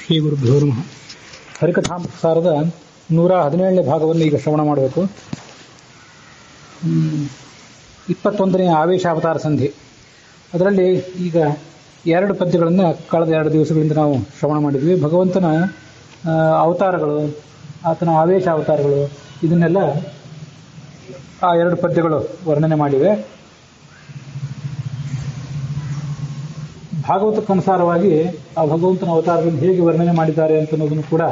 ಶ್ರೀ ಗುರುಭ್ಯೋ ನಮಃ. ಹರಿಕಥಾಮೃತಸಾರದ 117ನೇ ಭಾಗವನ್ನು ಈಗ ಶ್ರವಣ ಮಾಡಬೇಕು. 21ನೇ ಆವೇಶಾವತಾರ ಸಂಧಿ. ಅದರಲ್ಲಿ ಈಗ 2 ಪದ್ಯಗಳನ್ನು ಕಳೆದ 2 ದಿವಸಗಳಿಂದ ನಾವು ಶ್ರವಣ ಮಾಡಿದ್ವಿ. ಭಗವಂತನ ಅವತಾರಗಳು, ಆತನ ಆವೇಶ ಅವತಾರಗಳು, ಇದನ್ನೆಲ್ಲ ಆ 2 ಪದ್ಯಗಳು ವರ್ಣನೆ ಮಾಡಿವೆ. ಭಾಗವತಕ್ಕನುಸಾರವಾಗಿ ಆ ಭಗವಂತನ ಅವತಾರಗಳನ್ನು ಹೇಗೆ ವರ್ಣನೆ ಮಾಡಿದ್ದಾರೆ ಅಂತನ್ನೋದನ್ನು ಕೂಡ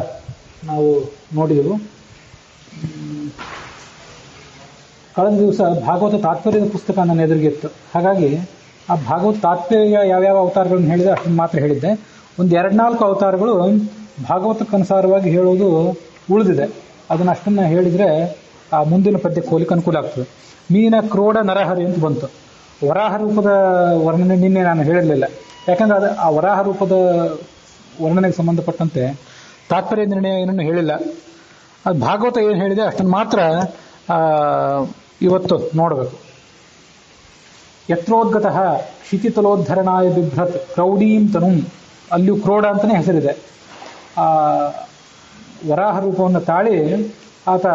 ನಾವು ನೋಡಿದೆವು. ಕಳೆದ ದಿವಸ ಭಾಗವತ ತಾತ್ಪರ್ಯದ ಪುಸ್ತಕ ನನ್ನ ಎದುರಿಗಿತ್ತು. ಹಾಗಾಗಿ ಆ ಭಾಗವತ ತಾತ್ಪರ್ಯ ಯಾವ್ಯಾವ ಅವತಾರಗಳನ್ನು ಹೇಳಿದೆ ಅಷ್ಟನ್ನು ಮಾತ್ರ ಹೇಳಿದ್ದೆ. ಒಂದು 2-4 ಅವತಾರಗಳು ಭಾಗವತಕ್ಕನುಸಾರವಾಗಿ ಹೇಳೋದು ಉಳಿದಿದೆ. ಅದನ್ನು ಅಷ್ಟನ್ನು ಹೇಳಿದರೆ ಆ ಮುಂದಿನ ಪದ್ಯಕ್ಕೆ ಹೋಲಿಕ್ಕೆ ಅನುಕೂಲ ಆಗ್ತದೆ. ಮೀನ, ಕ್ರೋಡ, ನರಹರಿ ಅಂತ ಬಂತು. ವರಾಹ ರೂಪದ ವರ್ಣನೆ ನಿನ್ನೆ ನಾನು ಹೇಳಿರಲಿಲ್ಲ. ಯಾಕಂದ್ರೆ ಅದು ಆ ವರಾಹ ರೂಪದ ವರ್ಣನೆಗೆ ಸಂಬಂಧಪಟ್ಟಂತೆ ತಾತ್ಪರ್ಯ ನಿರ್ಣಯ ಏನನ್ನು ಹೇಳಿಲ್ಲ. ಅದು ಭಾಗವತ ಏನು ಹೇಳಿದೆ ಅಷ್ಟನ್ನು ಮಾತ್ರ ಇವತ್ತು ನೋಡಬೇಕು. ಯತ್ರೋದ್ಗತಃ ಕ್ಷಿತಿತಲೋದ್ಧರಣಾಯ ಬಿಭ್ರತ್ ಕ್ರೌಡೀಂ ತನುಂ, ಅಲ್ಲಿಯೂ ಕ್ರೋಡ ಅಂತಲೇ ಹೆಸರಿದೆ. ಆ ವರಾಹ ರೂಪವನ್ನು ತಾಳಿ ಆತ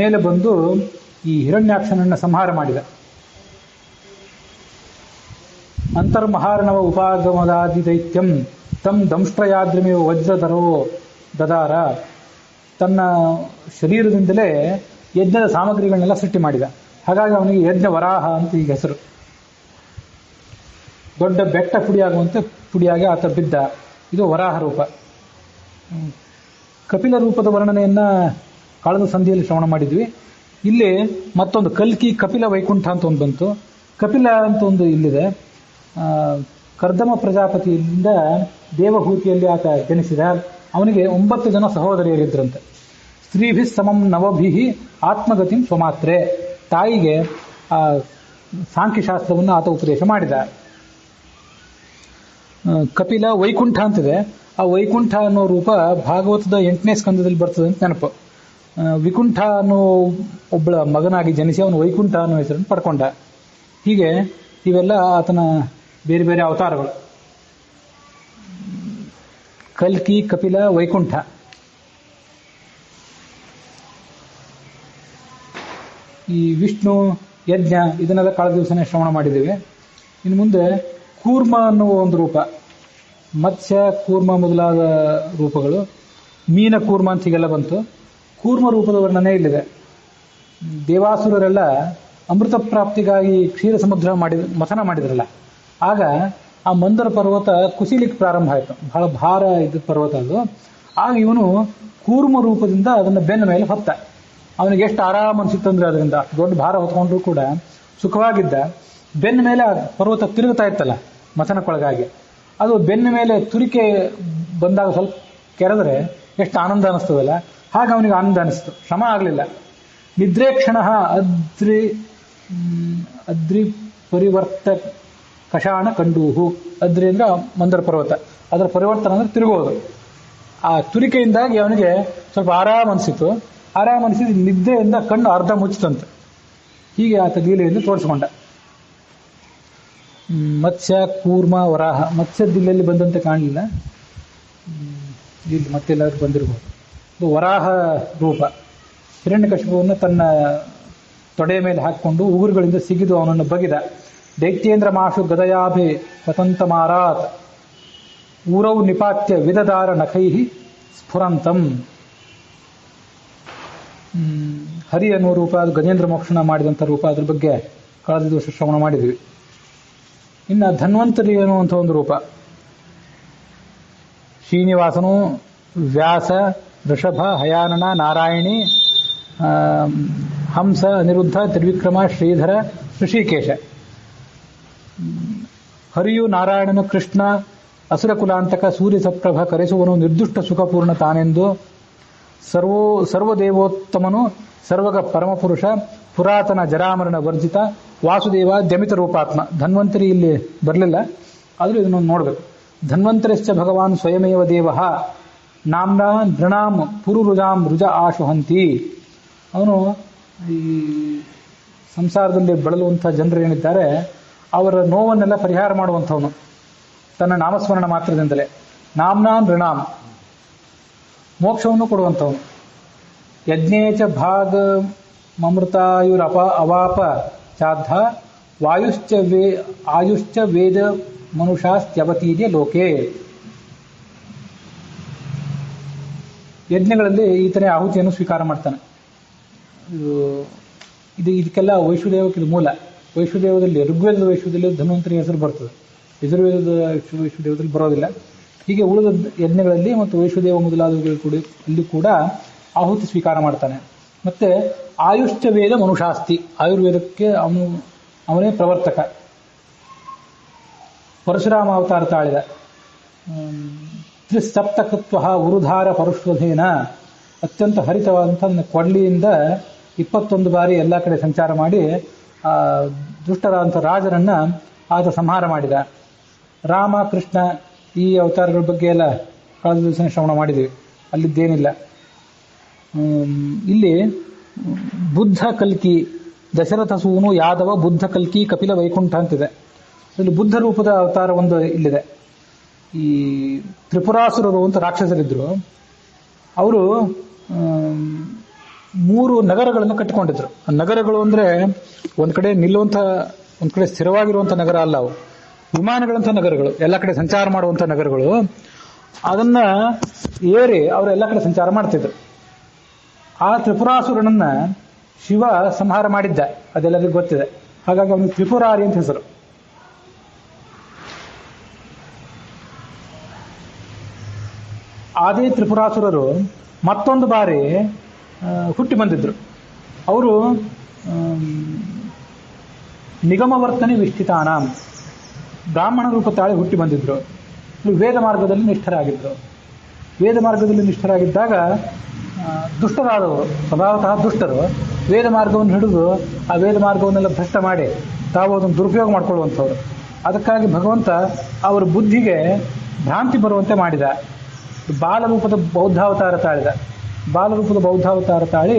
ಮೇಲೆ ಬಂದು ಈ ಹಿರಣ್ಯಾಕ್ಷನನ್ನು ಸಂಹಾರ ಮಾಡಿದ. ಅಂತರ್ಮಹಾರ್ಣವ ಉಪಾಗಮದಾದಿ ದೈತ್ಯಂ ತಂ ದಂಷ್ಟ್ರಯಾದ್ರಮೇವ ವಜ್ರಧರೋ ದದಾರ. ತನ್ನ ಶರೀರದಿಂದಲೇ ಯಜ್ಞದ ಸಾಮಗ್ರಿಗಳನ್ನೆಲ್ಲ ಸೃಷ್ಟಿ ಮಾಡಿದ. ಹಾಗಾಗಿ ಅವನಿಗೆ ಯಜ್ಞ ವರಾಹ ಅಂತ ಈಗ ಹೆಸರು. ದೊಡ್ಡ ಬೆಟ್ಟ ಪುಡಿಯಾಗಿ ಆತ ಬಿದ್ದ. ಇದು ವರಾಹ ರೂಪ. ಕಪಿಲ ರೂಪದ ವರ್ಣನೆಯನ್ನ ಕಳೆದ ಸಂಧಿಯಲ್ಲಿ ಶ್ರವಣ ಮಾಡಿದ್ವಿ. ಇಲ್ಲಿ ಮತ್ತೊಂದು ಕಲ್ಕಿ ಕಪಿಲ ವೈಕುಂಠ ಅಂತ ಒಂದು ಬಂತು. ಕಪಿಲ ಅಂತ ಒಂದು ಇಲ್ಲಿದೆ. ಕರ್ದಮ ಪ್ರಜಾಪತಿಯಿಂದ ದೇವಹೂತಿಯಲ್ಲಿ ಆತ ಜನಿಸಿದ. ಅವನಿಗೆ 9 ಜನ ಸಹೋದರಿಯರಿದ್ರಂತೆ. ಸ್ತ್ರೀಭಿ ಸಮಂ ನವಭಿ ಆತ್ಮಗತಿಂ ಸ್ವಮಾತ್ರೆ. ತಾಯಿಗೆ ಸಾಂಖ್ಯಶಾಸ್ತ್ರವನ್ನು ಆತ ಉಪದೇಶ ಮಾಡಿದ. ಕಪಿಲ ವೈಕುಂಠ ಅಂತಿದೆ. ಆ ವೈಕುಂಠ ಅನ್ನೋ ರೂಪ ಭಾಗವತದ 8ನೇ ಸ್ಕಂದದಲ್ಲಿ ಬರ್ತದೆ ಅಂತ ನೆನಪು. ವಿಕುಂಠ ಅನ್ನೋ ಒಬ್ಬಳ ಮಗನಾಗಿ ಜನಿಸಿ ಅವನು ವೈಕುಂಠ ಅನ್ನೋ ಹೆಸರನ್ನು ಪಡ್ಕೊಂಡ. ಹೀಗೆ ಇವೆಲ್ಲ ಆತನ ಬೇರೆ ಬೇರೆ ಅವತಾರಗಳು. ಕಲ್ಕಿ, ಕಪಿಲ, ವೈಕುಂಠ. ಈ ವಿಷ್ಣು, ಯಜ್ಞ ಇದನ್ನೆಲ್ಲ ಕಳೆದ ದಿವಸನೇ ಶ್ರವಣ ಮಾಡಿದ್ದೇವೆ. ಇನ್ನು ಮುಂದೆ ಕೂರ್ಮ ಅನ್ನುವ ಒಂದು ರೂಪ, ಮತ್ಸ್ಯ, ಕೂರ್ಮ ಮೊದಲಾದ ರೂಪಗಳು, ಮೀನ ಕೂರ್ಮ ಅಂತ ಹೀಗೆಲ್ಲ ಬಂತು. ಕೂರ್ಮ ರೂಪದ ವರ್ಣನೆ ಇಲ್ಲಿದೆ. ದೇವಾಸುರರೆಲ್ಲ ಅಮೃತ ಪ್ರಾಪ್ತಿಗಾಗಿ ಕ್ಷೀರ ಸಮುದ್ರ ಮಥನ ಮಾಡಿದ್ರಲ್ಲ, ಆಗ ಆ ಮಂದರ ಪರ್ವತ ಕುಸಿಲಿಕ್ಕೆ ಪ್ರಾರಂಭ ಆಯಿತು. ಬಹಳ ಭಾರ ಇದ್ದ ಪರ್ವತ ಅದು. ಆಗ ಇವನು ಕೂರ್ಮ ರೂಪದಿಂದ ಅದನ್ನು ಬೆನ್ನ ಮೇಲೆ ಹೊತ್ತ. ಅವನಿಗೆ ಎಷ್ಟು ಆರಾಮ ಅನಿಸಿತ್ತಂದ್ರೆ ಅದರಿಂದ ಅಷ್ಟು ದೊಡ್ಡ ಭಾರ ಹೊತ್ಕೊಂಡ್ರು ಕೂಡ ಸುಖವಾಗಿದ್ದ. ಬೆನ್ನ ಮೇಲೆ ಪರ್ವತ ತಿರುಗುತ್ತಾ ಇತ್ತಲ್ಲ ಮಥನಕ್ಕೊಳಗಾಗಿ, ಅದು ಬೆನ್ನ ಮೇಲೆ ತುರಿಕೆ ಬಂದಾಗ ಸ್ವಲ್ಪ ಕೆರೆದ್ರೆ ಎಷ್ಟು ಆನಂದ ಅನಿಸ್ತದಲ್ಲ, ಹಾಗೆ ಅವನಿಗೆ ಆನಂದ ಅನಿಸ್ತು. ಶ್ರಮ ಆಗಲಿಲ್ಲ. ನಿದ್ರೆ ಕ್ಷಣ ಅದ್ರಿ ಪರಿವರ್ತ ಕಷಾಣ ಕಂಡೂಹು. ಅದ್ರಿ ಅಂದ್ರೆ ಮಂದರ ಪರ್ವತ, ಅದರ ಪರಿವರ್ತನ ಅಂದ್ರೆ ತಿರುಗೋದು. ಆ ತುರಿಕೆಯಿಂದಾಗಿ ಅವನಿಗೆ ಸ್ವಲ್ಪ ಆರಾಮ ಅನಿಸಿತು. ಆರಾಮ ಅನಿಸಿದ ನಿದ್ದೆಯಿಂದ ಕಣ್ಣು ಅರ್ಧ ಮುಚ್ಚಿತಂತೆ. ಹೀಗೆ ಆತ ಲೀಲೆಯಿಂದ ತೋರಿಸಿಕೊಂಡ. ಮತ್ಸ್ಯ, ಕೂರ್ಮ, ವರಾಹ. ಮತ್ಸ್ಯದಿಲ್ಲೆಲ್ಲಿ ಬಂದಂತೆ ಕಾಣಲಿಲ್ಲ, ಇಲ್ಲಿ ಮತ್ತೆಲ್ಲಾದ್ರೂ ಬಂದಿರಬಹುದು. ಇದು ವರಾಹ ರೂಪ. ಹಿರಣ್ಯಕಶಿಪುವನ್ನು ತನ್ನ ತೊಡೆಯ ಮೇಲೆ ಹಾಕಿಕೊಂಡು ಉಗುರುಗಳಿಂದ ಸಿಗಿದು ಅವನನ್ನು ಬಗಿದ. ದೈತ್ಯೇಂದ್ರ ಮಾಶು ಗದಯಾಭಿ ಪತಂತ ಮಾರಾತ್ ಊರೌ ನಿಪಾತ್ಯ ವಿದದಾರ ನಖೈಹಿ ಸ್ಫುರಂತಂ. ಹರಿ ಅನ್ನುವ ರೂಪ, ಅದು ಗಜೇಂದ್ರ ಮೋಕ್ಷಣ ಮಾಡಿದಂಥ ರೂಪ. ಅದ್ರ ಬಗ್ಗೆ ಕಳೆದ ದಿವಸ ಶ್ರವಣ ಮಾಡಿದ್ವಿ. ಇನ್ನು ಧನ್ವಂತರಿ ಅನ್ನುವಂಥ ಒಂದು ರೂಪ. ಶ್ರೀನಿವಾಸನು, ವ್ಯಾಸ, ಋಷಭ, ಹಯಾನನ, ನಾರಾಯಣಿ, ಹಂಸ, ಅನಿರುದ್ಧ, ತ್ರಿವಿಕ್ರಮ, ಶ್ರೀಧರ, ಋಷಿಕೇಶ. ಹರಿಯು ನಾರಾಯಣನು ಕೃಷ್ಣ, ಅಸುರಕುಲಾಂತಕ, ಸೂರ್ಯ ಸಪ್ರಭ, ಕರೆಸುವನು, ನಿರ್ದುಷ್ಟ ಸುಖಪೂರ್ಣ ತಾನೆಂದು, ಸರ್ವದೇವೋತ್ತಮನು, ಸರ್ವಗ ಪರಮಪುರುಷ, ಪುರಾತನ ಜರಾಮರಣ ವರ್ಜಿತ, ವಾಸುದೇವ, ದ್ಯಮಿತ ರೂಪಾತ್ಮ. ಧನ್ವಂತರಿ ಇಲ್ಲಿ ಬರಲಿಲ್ಲ, ಆದರೂ ಇದನ್ನು ನೋಡಬೇಕು. ಧನ್ವಂತರಿಶ್ಚ ಭಗವಾನ್ ಸ್ವಯಮೇವ ದೇವ ನಾಮ್ನ ನೃಣಾಂ ಪುರುರುಜಾಂ ರುಜ ಆಶುಹಂತಿ. ಅವನು ಈ ಸಂಸಾರದಲ್ಲಿ ಬಳಲುವಂಥ ಜನರು ಏನಿದ್ದಾರೆ ಅವರ ನೋವನ್ನೆಲ್ಲ ಪರಿಹಾರ ಮಾಡುವಂಥವನು ತನ್ನ ನಾಮಸ್ಮರಣ ಮಾತ್ರದಿಂದಲೇ. ನಾಮ್ನಾ ನೃಣಾಂ, ಮೋಕ್ಷವನ್ನು ಕೊಡುವಂಥವನು. ಯಜ್ಞೇಚ ಭಾಗ ಮಮೃತಾಯುರಪ ಅವಾಪ ಚಾದ್ಧ ಆಯುಶ್ಚ ವೇದ ಮನುಷಾಸ್ತ್ಯವತೀರ್ಯ ಲೋಕೆ. ಯಜ್ಞಗಳಲ್ಲಿ ಈತನೇ ಆಹುತಿಯನ್ನು ಸ್ವೀಕಾರ ಮಾಡ್ತಾನೆ. ಇದಕ್ಕೆಲ್ಲ ವೈಶ್ವದೇವಕ್ಕೆ ಇದು ಮೂಲ. ವೈಶ್ವದೇವದಲ್ಲಿ, ಋಗ್ವೇದದ ವೈಶ್ವದಲ್ಲಿ ಧನ್ವಂತರಿ ಹೆಸರು ಬರ್ತದೆ, ಯಜುರ್ವೇದದ ವೈಶ್ವದೇವದಲ್ಲಿ ಬರೋದಿಲ್ಲ. ಹೀಗೆ ಉಳಿದ ಯಜ್ಞಗಳಲ್ಲಿ ಮತ್ತು ವೈಶ್ವದೇವ ಮೊದಲಾದವುಗಳು ಕೂಡ ಇಲ್ಲಿ ಕೂಡ ಆಹುತಿ ಸ್ವೀಕಾರ ಮಾಡ್ತಾನೆ. ಮತ್ತೆ ಆಯುಶ್ಚ ವೇದ ಮನುಷಾಸ್ತಿ, ಆಯುರ್ವೇದಕ್ಕೆ ಅವನೇ ಪ್ರವರ್ತಕ. ಪರಶುರಾಮ ಅವತಾರ ತಾಳಿದ. ತ್ರಿಸಪ್ತಕತ್ವ ಉರುಧಾರ ಪರುಷ್ವಧೇನ, ಅತ್ಯಂತ ಹರಿತವಾದಂಥ ಕೊಡ್ಲಿಯಿಂದ 21 ಬಾರಿ ಎಲ್ಲ ಕಡೆ ಸಂಚಾರ ಮಾಡಿ ದುಷ್ಟರಾದಂಥ ರಾಜರನ್ನ ಆತ ಸಂಹಾರ ಮಾಡಿದ. ರಾಮ ಕೃಷ್ಣ ಈ ಅವತಾರಗಳ ಬಗ್ಗೆ ಎಲ್ಲ ಕಳೆದ ದಿವಸ ಶ್ರವಣ ಮಾಡಿದ್ದೀವಿ, ಅಲ್ಲಿದ್ದೇನಿಲ್ಲ. ಇಲ್ಲಿ ಬುದ್ಧ ಕಲ್ಕಿ, ದಶರಥ ಸೂನು ಯಾದವ ಬುದ್ಧ ಕಲ್ಕಿ ಕಪಿಲ ವೈಕುಂಠ ಅಂತಿದೆ. ಇಲ್ಲಿ ಬುದ್ಧ ರೂಪದ ಅವತಾರ ಒಂದು ಇಲ್ಲಿದೆ. ಈ ತ್ರಿಪುರಾಸುರರು ಅಂತ ರಾಕ್ಷಸರಿದ್ರು. ಅವರು 3 ನಗರಗಳನ್ನು ಕಟ್ಟಿಕೊಂಡಿದ್ರು. ನಗರಗಳು ಅಂದ್ರೆ ಒಂದ್ ಕಡೆ ನಿಲ್ಲುವಂತ, ಒಂದ್ ಕಡೆ ಸ್ಥಿರವಾಗಿರುವಂತ ನಗರ ಅಲ್ಲ, ಅವು ವಿಮಾನಗಳಂತ ನಗರಗಳು, ಎಲ್ಲ ಕಡೆ ಸಂಚಾರ ಮಾಡುವಂತ ನಗರಗಳು. ಅದನ್ನ ಏರಿ ಅವರು ಎಲ್ಲ ಕಡೆ ಸಂಚಾರ ಮಾಡ್ತಿದ್ರು. ಆ ತ್ರಿಪುರಾಸುರನನ್ನ ಶಿವ ಸಂಹಾರ ಮಾಡಿದ್ದ, ಅದೆಲ್ಲರಿಗೂ ಗೊತ್ತಿದೆ. ಹಾಗಾಗಿ ಅವನಿಗೆ ತ್ರಿಪುರಾರಿ ಅಂತ ಹೆಸರು. ಅದೇ ತ್ರಿಪುರಾಸುರರು ಮತ್ತೊಂದು ಬಾರಿ ಹುಟ್ಟಿ ಬಂದಿದ್ರು. ಅವರು ನಿಗಮವರ್ತನೆ ವಿಷ್ಠಿತಾನ, ಬ್ರಾಹ್ಮಣ ರೂಪ ತಾಳಿ ಹುಟ್ಟಿ ಬಂದಿದ್ರು. ವೇದ ಮಾರ್ಗದಲ್ಲಿ ನಿಷ್ಠರಾಗಿದ್ರು. ವೇದ ಮಾರ್ಗದಲ್ಲಿ ನಿಷ್ಠರಾಗಿದ್ದಾಗ ದುಷ್ಟರಾದವರು, ಸ್ವಭಾವತಃ ದುಷ್ಟರು, ವೇದ ಮಾರ್ಗವನ್ನು ಹಿಡಿದು ಆ ವೇದ ಮಾರ್ಗವನ್ನೆಲ್ಲ ಭ್ರಷ್ಟ ಮಾಡಿ ತಾವು ಅದನ್ನು ದುರುಪಯೋಗ ಮಾಡಿಕೊಳ್ಳುವಂಥವ್ರು. ಅದಕ್ಕಾಗಿ ಭಗವಂತ ಅವರ ಬುದ್ಧಿಗೆ ಭ್ರಾಂತಿ ಬರುವಂತೆ ಮಾಡಿದ. ಬಾಲರೂಪದ ಬೌದ್ಧಾವತಾರ ತಾಳಿದ. ಬಾಲರೂಪದ ಬೌದ್ಧಾವತಾರ ತಾಳಿ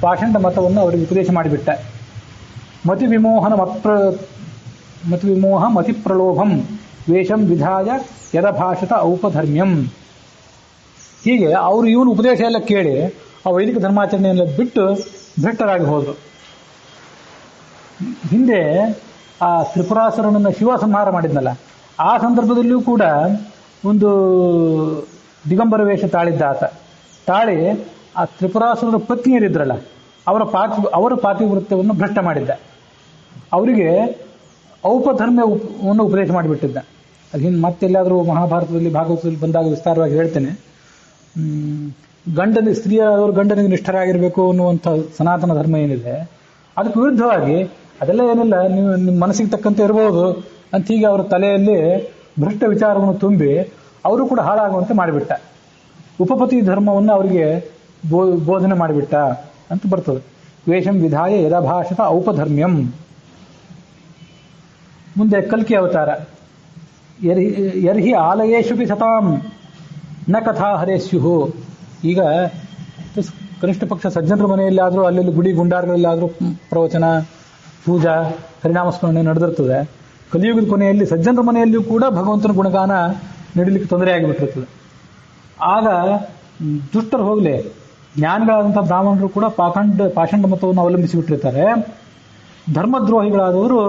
ಪಾಷಂಡ ಮತವನ್ನು ಅವರಿಗೆ ಉಪದೇಶ ಮಾಡಿಬಿಟ್ಟ. ಮತಿವಿಮೋಹ ಮತಿ ಪ್ರಲೋಭಂ ವೇಷಂ ವಿಧಾಯ ಯದಭಾಷತ ಔಪಧರ್ಮ್ಯಂ. ಹೀಗೆ ಅವರು ಇವನು ಉಪದೇಶ ಎಲ್ಲ ಕೇಳಿ ಆ ವೈದಿಕ ಧರ್ಮಾಚರಣೆಯೆಲ್ಲ ಬಿಟ್ಟು ಭ್ರಷ್ಟರಾಗಿ ಹೋದರು. ಹಿಂದೆ ಆ ತ್ರಿಪುರಾಸುರನನ್ನು ಶಿವ ಸಂಹಾರ ಮಾಡಿದ್ನಲ್ಲ, ಆ ಸಂದರ್ಭದಲ್ಲಿಯೂ ಕೂಡ ಒಂದು ದಿಗಂಬರ ವೇಷ ತಾಳಿದ್ದ ಆತ. ತಾಳಿ ಆ ತ್ರಿಪುರಾಸುರರ ಪತ್ನಿಯರಿದ್ರಲ್ಲ, ಅವರ ಪಾತಿವೃತ್ಯವನ್ನು ಭ್ರಷ್ಟ ಮಾಡಿದ್ದ. ಅವರಿಗೆ ಔಪಧರ್ಮ್ಯವನ್ನು ಉಪದೇಶ ಮಾಡಿಬಿಟ್ಟಿದ್ದ. ಅದು ಹಿಂದೆ ಮತ್ತೆಲ್ಲಾದರೂ ಮಹಾಭಾರತದಲ್ಲಿ ಭಾಗವತದಲ್ಲಿ ಬಂದಾಗ ವಿಸ್ತಾರವಾಗಿ ಹೇಳ್ತೇನೆ. ಸ್ತ್ರೀಯವರು ಗಂಡನಿಗೆ ನಿಷ್ಠರಾಗಿರಬೇಕು ಅನ್ನುವಂಥ ಸನಾತನ ಧರ್ಮ ಏನಿದೆ, ಅದಕ್ಕೆ ವಿರುದ್ಧವಾಗಿ ಅದೆಲ್ಲ ಏನಿಲ್ಲ, ನೀವು ನಿಮ್ಮ ಮನಸ್ಸಿಗೆ ತಕ್ಕಂತೆ ಇರಬಹುದು ಅಂತ ಹೀಗೆ ಅವರ ತಲೆಯಲ್ಲಿ ಭ್ರಷ್ಟ ವಿಚಾರವನ್ನು ತುಂಬಿ ಅವರು ಕೂಡ ಹಾಳಾಗುವಂತೆ ಮಾಡಿಬಿಟ್ಟ. ಉಪಪತಿ ಧರ್ಮವನ್ನು ಅವರಿಗೆ ಬೋಧನೆ ಮಾಡಿಬಿಟ್ಟ ಅಂತ ಬರ್ತದೆ. ವೇಷಂ ವಿಧಾಯ ಯದಭಾಷತ ಔಪಧರ್ಮ್ಯಂ. ಮುಂದೆ ಕಲ್ಕಿ ಅವತಾರ. ಯರ್ಹಿ ಆಲಯೇಶುಪಿ ಸತಾಂ ನ ಕಥಾ ಹರೇಸ್ಯು. ಈಗ ಕನಿಷ್ಠ ಪಕ್ಷ ಸಜ್ಜನರ ಮನೆಯಲ್ಲಾದರೂ, ಅಲ್ಲೆಲ್ಲಿ ಗುಡಿ ಗುಂಡಾರಗಳಲ್ಲಾದರೂ ಪ್ರವಚನ, ಪೂಜಾ, ಹರಿನಾಮಸ್ಮರಣೆ ನಡೆದಿರ್ತದೆ. ಕಲಿಯುಗದ ಕೊನೆಯಲ್ಲಿ ಸಜ್ಜನರ ಮನೆಯಲ್ಲಿಯೂ ಕೂಡ ಭಗವಂತನ ಗುಣಗಾನ ನಡೀಲಿಕ್ಕೆ ತೊಂದರೆ ಆಗಿಬಿಟ್ಟಿರ್ತದೆ. ಆಗ ದುಷ್ಟರು ಹೋಗಲಿ, ಜ್ಞಾನಿಗಳಾದಂಥ ಬ್ರಾಹ್ಮಣರು ಕೂಡ ಪಾಷಂಡ ಮತವನ್ನು ಅವಲಂಬಿಸಿ ಬಿಟ್ಟಿರ್ತಾರೆ. ಧರ್ಮದ್ರೋಹಿಗಳಾದವರು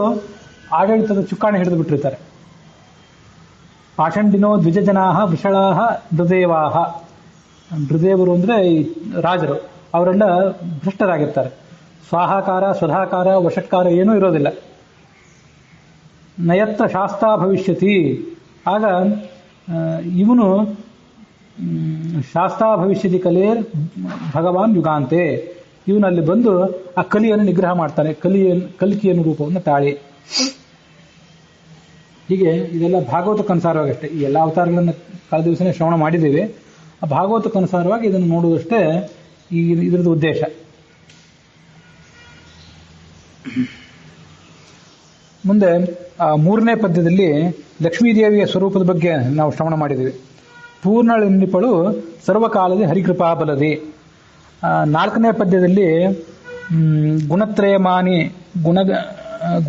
ಆಡಳಿತದ ಚುಕ್ಕಾಣಿ ಹಿಡಿದು ಬಿಟ್ಟಿರ್ತಾರೆ. ಪಾಷಂಡಿನೋ ದ್ವಿಜಜನಾಹ ವೃಷಳಾಹ ನೃದೇವಾಹ. ನೃದೇವರು ಅಂದರೆ ಈ ರಾಜರು, ಅವರೆಲ್ಲ ಭ್ರಷ್ಟರಾಗಿರ್ತಾರೆ. ಸ್ವಾಹಾಕಾರ, ಸ್ವಧಾಕಾರ, ವಷಟ್ಕಾರ ಏನೂ ಇರೋದಿಲ್ಲ. ನಯತ್ತ ಶಾಸ್ತಾ ಭವಿಷ್ಯತಿ. ಆಗ ಇವನು ಶಾಸ್ತಾ ಭವಿಷ್ಯತಿ ಕಲೇರ್ ಭಗವಾನ್ ಯುಗಾಂತೆ, ಇವನಲ್ಲಿ ಬಂದು ಆ ಕಲಿಯನ್ನು ನಿಗ್ರಹ ಮಾಡ್ತಾನೆ. ಕಲ್ಕಿಯನ್ನು ರೂಪವನ್ನು ತಾಳಿ. ಹೀಗೆ ಇದೆಲ್ಲ ಭಾಗವತಕ್ಕನುಸಾರವಾಗಷ್ಟೇ. ಈ ಎಲ್ಲ ಅವತಾರಗಳನ್ನು ಕಳೆದ ದಿವಸನೇ ಶ್ರವಣ ಮಾಡಿದ್ದೀವಿ. ಆ ಭಾಗವತಕ್ಕನುಸಾರವಾಗಿ ಇದನ್ನು ನೋಡುವುದಷ್ಟೇ ಇದರದ್ದು ಉದ್ದೇಶ. ಮುಂದೆ 3ನೇ ಪದ್ಯದಲ್ಲಿ ಲಕ್ಷ್ಮೀದೇವಿಯ ಸ್ವರೂಪದ ಬಗ್ಗೆ ನಾವು ಶ್ರವಣ ಮಾಡಿದ್ದೀವಿ. ಪೂರ್ಣಳೆನ್ನಿಪಳು ಸರ್ವಕಾಲದ ಹರಿಕೃಪಾ ಬಲದಿ. 4ನೇ ಪದ್ಯದಲ್ಲಿ ಗುಣತ್ರಯಮಾನಿ,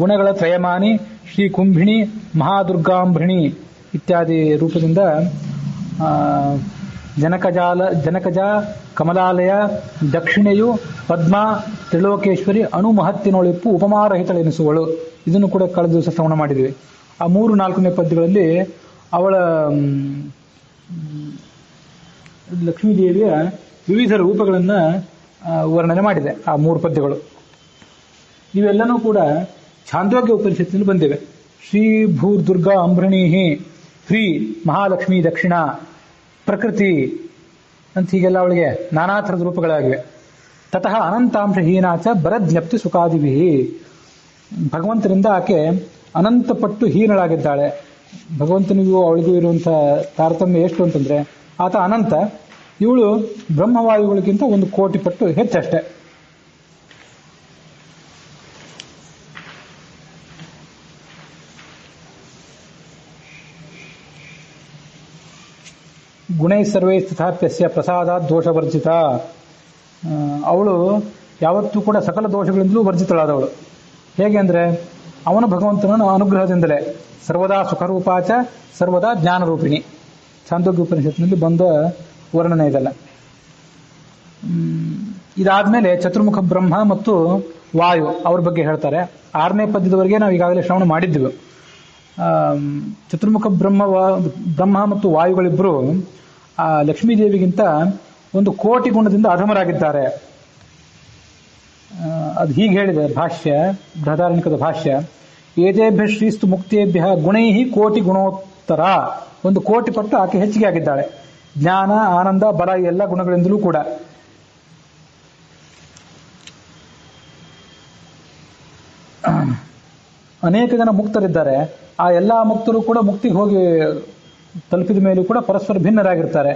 ಗುಣಗಳ ತ್ರಯಮಾನಿ ಶ್ರೀ ಕುಂಭಿಣಿ ಮಹಾದುರ್ಗಾಂಭೃಣಿ ಇತ್ಯಾದಿ ರೂಪದಿಂದ ಜನಕಜ ಕಮಲಾಲಯ ದಕ್ಷಿಣೆಯು ಪದ್ಮ ತ್ರಿಲೋಕೇಶ್ವರಿ ಅಣು ಮಹತ್ತಿನೊಳಿಪ್ಪು ಉಪಮಾರಹಿತಳೆನಿಸುವಳು. ಇದನ್ನು ಕೂಡ ಕಳೆದ ದಿವಸ ಶ್ರವಣ ಮಾಡಿದ್ವಿ. ಆ 3-4ನೇ ಪದ್ಯಗಳಲ್ಲಿ ಅವಳ ಲಕ್ಷ್ಮೀದೇವಿಯ ವಿವಿಧ ರೂಪಗಳನ್ನು ವರ್ಣನೆ ಮಾಡಿದೆ ಆ 3 ಪದ್ಯಗಳು. ಇವೆಲ್ಲನೂ ಕೂಡ ಛಾಂದೋಗ್ಯ ಉಪನಿಷತ್ತಿನಲ್ಲಿ ಬಂದಿವೆ. ಶ್ರೀ ಭೂರ್ದುರ್ಗಾ ಅಂಬೃಣೀಹಿ ಹ್ರೀ ಮಹಾಲಕ್ಷ್ಮೀ ದಕ್ಷಿಣ ಪ್ರಕೃತಿ ಅಂತ ಹೀಗೆಲ್ಲ ಅವಳಿಗೆ ನಾನಾ ಥರದ ರೂಪಗಳಾಗಿವೆ. ತತಃ ಅನಂತಾಂಶಹೀನಾಚ ಬರಜ್ಞಪ್ತಿ ಸುಖಾದಿಭಿ. ಭಗವಂತನಿಂದ ಆಕೆ ಅನಂತಪಟ್ಟು ಹೀನಳಾಗಿದ್ದಾಳೆ. ಭಗವಂತನಿಗೂ ಅವಳಿಗೂ ಇರುವಂಥ ತಾರತಮ್ಯ ಎಷ್ಟು ಅಂತಂದ್ರೆ, ಆತ ಅನಂತ, ಇವಳು ಬ್ರಹ್ಮವಾಯುಗಳಿಗಿಂತ 1 ಕೋಟಿ ಪಟ್ಟು ಹೆಚ್ಚಷ್ಟೆ. ಗುಣೈ ಸರ್ವೇ ಸ್ಥಾಪ್ಯಸ್ಯ ಪ್ರಸಾದಾತ್ ದೋಷವರ್ಜಿತ. ಅವಳು ಯಾವತ್ತೂ ಕೂಡ ಸಕಲ ದೋಷಗಳಿಂದಲೂ ವರ್ಜಿತಳಾದವಳು. ಹೇಗೆ ಅಂದರೆ, ಅವನ ಭಗವಂತನ ಅನುಗ್ರಹದಿಂದಲೇ ಸರ್ವದಾ ಸುಖರೂಪಾಚ ಸರ್ವದಾ ಜ್ಞಾನರೂಪಿಣಿ. ಛಾಂದೋಗ್ಯ ಉಪನಿಷತ್ತಿನಲ್ಲಿ ಬಂದ ವರ್ಣನೆ ಇದೆಲ್ಲ. ಇದಾದ್ಮೇಲೆ ಚತುರ್ಮುಖ ಬ್ರಹ್ಮ ಮತ್ತು ವಾಯು ಅವ್ರ ಬಗ್ಗೆ ಹೇಳ್ತಾರೆ. 6ನೇ ಪದ್ಯದವರೆಗೆ ನಾವು ಈಗಾಗಲೇ ಶ್ರವಣ ಮಾಡಿದ್ವಿ. ಚತುರ್ಮುಖ ಬ್ರಹ್ಮ ಮತ್ತು ವಾಯುಗಳಿಬ್ಬರು ಆ ಲಕ್ಷ್ಮೀದೇವಿಗಿಂತ 1 ಕೋಟಿ ಗುಣದಿಂದ ಅಧಮರಾಗಿದ್ದಾರೆ. ಅದು ಹೀಗೆ ಹೇಳಿದೆ ಭಾಷ್ಯ, ಬೃಹದಾರಣ್ಯಕದ ಭಾಷ್ಯ. ಏತೇಭ್ಯ ಶ್ರೀಸ್ತು ಮುಕ್ತೇಭ್ಯ ಗುಣೈ ಕೋಟಿ ಗುಣೋತ್ತರ. 1 ಕೋಟಿ ಪಟ್ಟು ಆಕೆ ಹೆಚ್ಚಿಗೆ ಆಗಿದ್ದಾಳೆ. ಜ್ಞಾನ, ಆನಂದ, ಬಲ ಎಲ್ಲ ಗುಣಗಳಿಂದಲೂ ಕೂಡ. ಅನೇಕ ಜನ ಮುಕ್ತರಿದ್ದಾರೆ. ಆ ಎಲ್ಲಾ ಮುಕ್ತರು ಕೂಡ ಮುಕ್ತಿಗೆ ಹೋಗಿ ತಲುಪಿದ ಮೇಲೂ ಕೂಡ ಪರಸ್ಪರ ಭಿನ್ನರಾಗಿರ್ತಾರೆ.